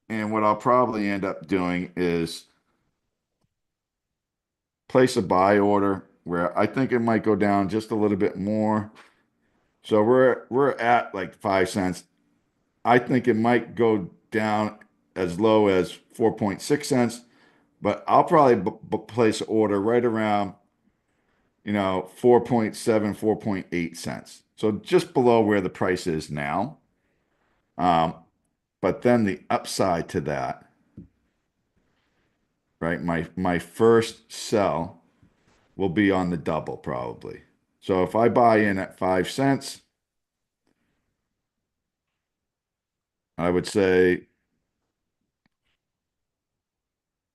And what I'll probably end up doing is place a buy order where I think it might go down just a little bit more. So we're at like 5 cents. I think it might go down as low as 4.6 cents, but I'll probably place an order right around 4.7, 4.8 cents. So just below where the price is now. Um, but then the upside to that, right? My first sell will be on the double probably. So if I buy in at 5 cents, I would say,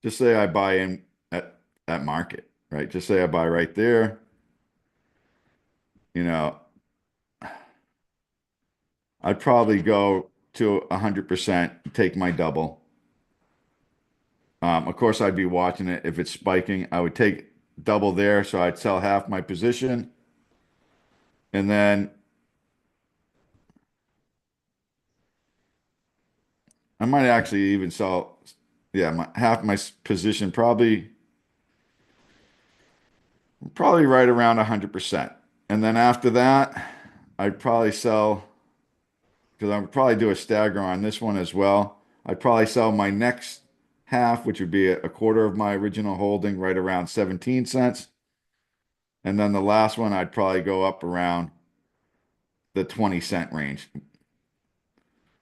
just say I buy in at market, right? Just say I buy right there. You know, I'd probably go to 100%, take my double. Of course, I'd be watching it. If it's spiking, I would take double there. So I'd sell half my position. And then I might actually even sell, yeah, half my position, probably right around 100%. And then after that, I'd probably sell, because I would probably do a stagger on this one as well. I'd probably sell my next half, which would be a quarter of my original holding, right around 17 cents. And then the last one, I'd probably go up around the 20-cent range.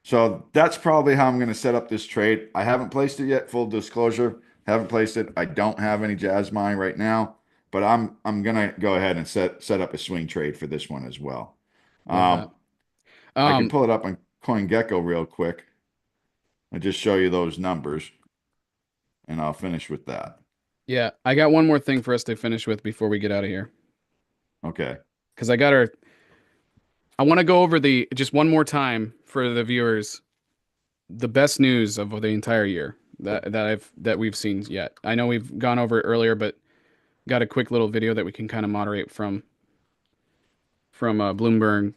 So that's probably how I'm going to set up this trade. I haven't placed it yet, full disclosure. Haven't placed it. I don't have any Jasmine right now, but I'm going to go ahead and set up a swing trade for this one as well. Love that. I can pull it up on CoinGecko real quick. I just show you those numbers, and I'll finish with that. Yeah, I got one more thing for us to finish with before we get out of here. Okay. Because I want to go over just one more time for the viewers, the best news of the entire year that we've seen yet. I know we've gone over it earlier, but got a quick little video that we can kind of moderate from Bloomberg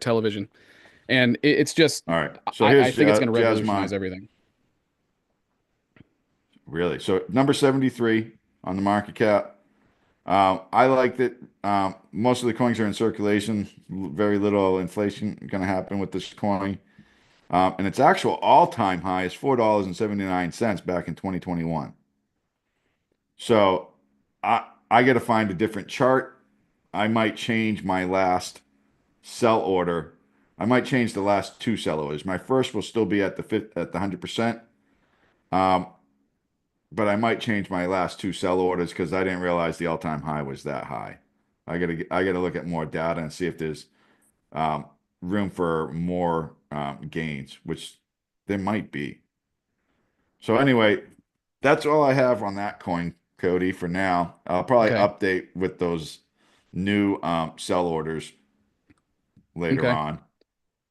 television, and it's just, All right. So I here's think it's going to revolutionize Jasmine. everything. Really? So number 73 on the market cap. I liked it. Most of the coins are in circulation. Very little inflation going to happen with this coin. And its actual all-time high is $4.79 back in 2021. So I got to find a different chart. I might change my last sell order. I might change the last two sell orders. My first will still be at the 100%. but I might change my last two sell orders because I didn't realize the all-time high was that high. I gotta look at more data and see if there's um, room for more gains, which there might be. So anyway, that's all I have on that coin, Cody, for now. I'll probably Okay. update with those new sell orders later Okay. on,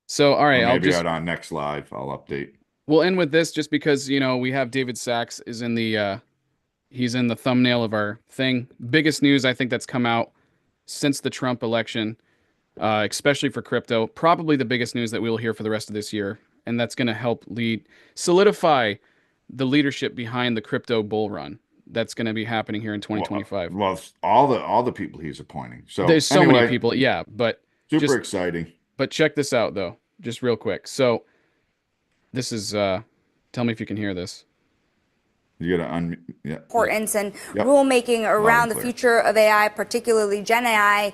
So, all or right, maybe out on next live. I'll update. we'll end with this just because, we have David Sachs is in the he's in the thumbnail of our thing. Biggest news I think that's come out since the Trump election, especially for crypto. Probably the biggest news that we will hear for the rest of this year, and that's going to help solidify the leadership behind the crypto bull run that's going to be happening here in Well, 2025. well, all the people he's appointing. So There's so many anyway, people, yeah, but super just exciting. but check this out though, just real quick. So this is tell me if you can hear this. You gotta yeah. Importance and Yep. rulemaking Loud around and the clear. future of AI, particularly Gen AI.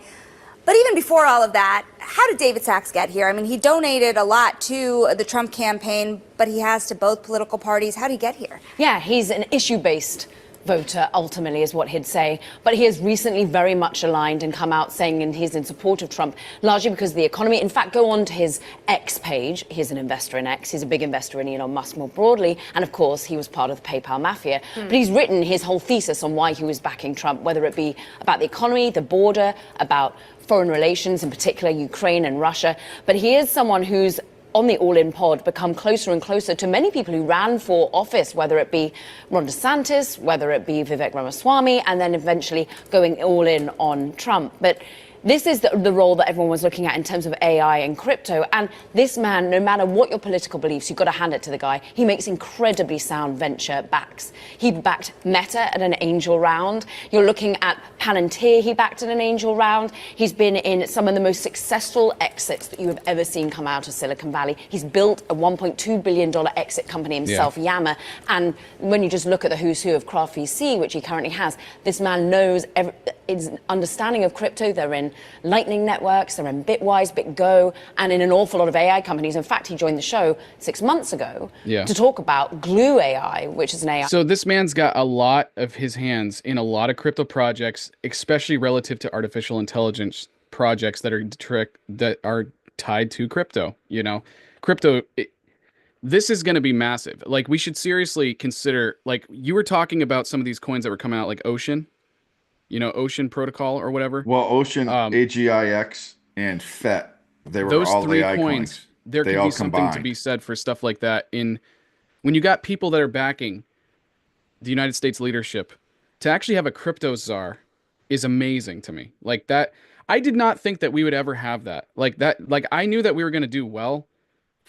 But even before all of that, how did David Sachs get here? I mean, he donated a lot to the Trump campaign, but he has to both political parties. How did he get here? Yeah, he's an issue-based voter, ultimately, is what he'd say. But he has recently very much aligned and come out saying he's in support of Trump, largely because of the economy. In fact, go on to his X page. He's an investor in X. He's a big investor in Elon Musk more broadly. And of course, he was part of the PayPal mafia. But he's written his whole thesis on why he was backing Trump, whether it be about the economy, the border, about foreign relations, in particular Ukraine and Russia. But he is someone who's on the All-In pod become closer and closer to many people who ran for office, whether it be Ron DeSantis, whether it be Vivek Ramaswamy, and then eventually going all in on Trump. But this is the role that everyone was looking at in terms of AI and crypto. And this man, no matter what your political beliefs, you've got to hand it to the guy. He makes incredibly sound venture backs. He backed Meta at an angel round. You're looking at Palantir, he backed at an angel round. He's been in some of the most successful exits that you have ever seen come out of Silicon Valley. He's built a $1.2 billion exit company himself, Yammer. And when you just look at the who's who of Craft VC, which he currently has, this man knows his understanding of crypto. They're in Lightning networks, they're in Bitwise, BitGo, and in an awful lot of AI companies. In fact, he joined the show 6 months ago to talk about Glue AI, which is an AI. So this man's got a lot of his hands in a lot of crypto projects, especially relative to artificial intelligence projects that are tied to crypto. Crypto. This is going to be massive. Like, we should seriously consider. Like, you were talking about some of these coins that were coming out, like Ocean. Ocean Protocol or whatever. Well, Ocean, AGIX, and FET, they were Those all three AI coins, there They could all be something to combined. be said for stuff like that. When you got people that are backing the United States leadership, to actually have a crypto czar is amazing to me. Like that, I did not think that we would ever have that. Like I knew that we were going to do well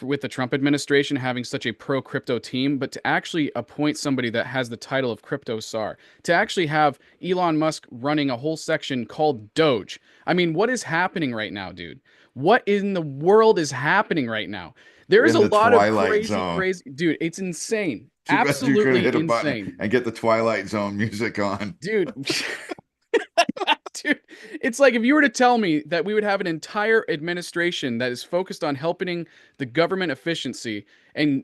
with the Trump administration having such a pro crypto team, but to actually appoint somebody that has the title of crypto czar, to actually have Elon Musk running a whole section called Doge. I mean, what is happening right now, dude? What in the world is happening right now? There is In a the lot of Twilight Zone. crazy, dude. It's insane. Too bad you couldn't Absolutely hit a button insane, and get the Twilight Zone music on. dude. Dude, it's like if you were to tell me that we would have an entire administration that is focused on helping the government efficiency and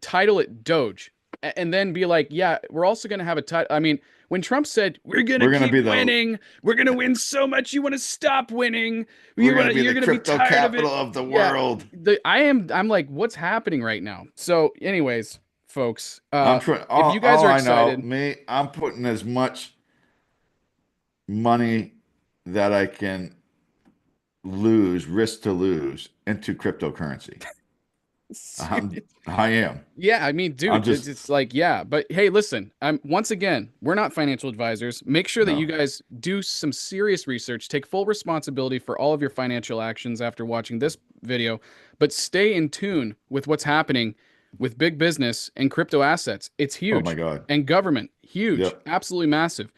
title it Doge, and then be like, yeah, we're also going to have a title. I mean, when Trump said we're going to keep be winning, we're going to win so much, you want to stop winning. We're going to be you're the gonna crypto tired capital of, of the Yeah, world. I'm like, what's happening right now? So, anyways, folks, If if you guys are excited, I'm putting as much money that I can risk to lose into cryptocurrency. I am. Yeah, I mean, dude, it's like, yeah. But hey, listen, once again, we're not financial advisors. Make sure that No. you guys do some serious research, take full responsibility for all of your financial actions after watching this video, but stay in tune with what's happening with big business and crypto assets. It's huge. Oh my God. And government, huge, Yep. absolutely massive.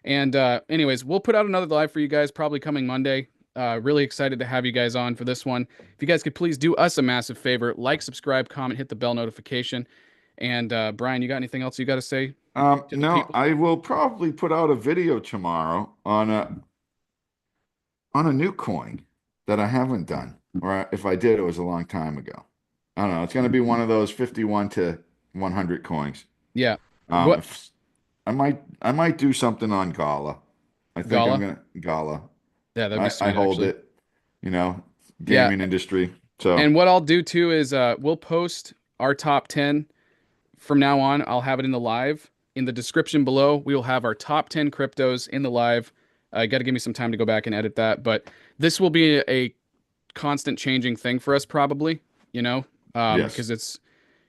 And anyways, we'll put out another live for you guys probably coming Monday. Really excited to have you guys on for this one. If you guys could please do us a massive favor, like, subscribe, comment, hit the bell notification. And Brian, you got anything else you got to say? No, people? I will probably put out a video tomorrow on a new coin that I haven't done, or if I did, it was a long time ago. I don't know. It's going to be one of those 51 to 100 coins. Yeah. What I might do something on Gala. I think I'm Gala? gonna Gala. Yeah, that'd be I sweet hold actually. it, you know, Yeah, gaming industry. So and what I'll do too is we'll post our top 10 from now on. I'll have it in the live. In the description below, we will have our top 10 cryptos in the live. Got to give me some time to go back and edit that, but this will be a constant changing thing for us probably, yes, because it's,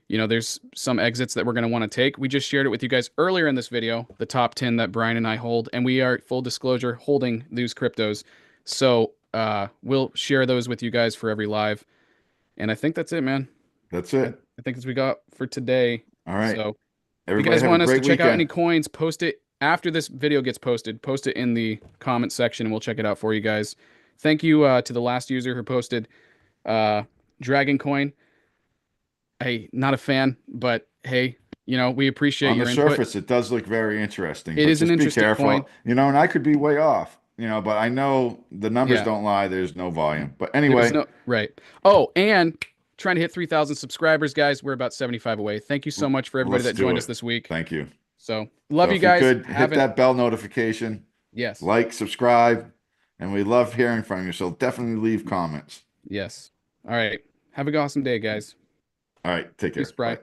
there's some exits that we're going to want to take. We just shared it with you guys earlier in this video, the top 10 that Brian and I hold, and we are, full disclosure, holding these cryptos. So we'll share those with you guys for every live. And I think that's it, man. that's I, it. I think that's what we got for today. All right. So if you Everybody guys have a want us to great check out any weekend. coins, post it after this video gets posted. Post it in the comment section and we'll check it out for you guys. Thank you to the last user who posted Dragon Coin. Hey, not a fan, but hey, we appreciate On the your input. surface, it does look very interesting, It but is an just be interesting coin. careful, and I could be way off, but I know the numbers Yeah, don't lie. There's no volume. But there's anyway, no right. Oh, and trying to hit 3,000 subscribers, guys. We're about 75 away. Thank you so much for everybody let's that do joined us it. this week. Thank you. So love So you if you guys. could hit that bell notification, Yes. like, subscribe, and we love hearing from you. So definitely leave comments. Yes. All right. Have a awesome day, guys. All right, take care. Peace, Bri. Bye.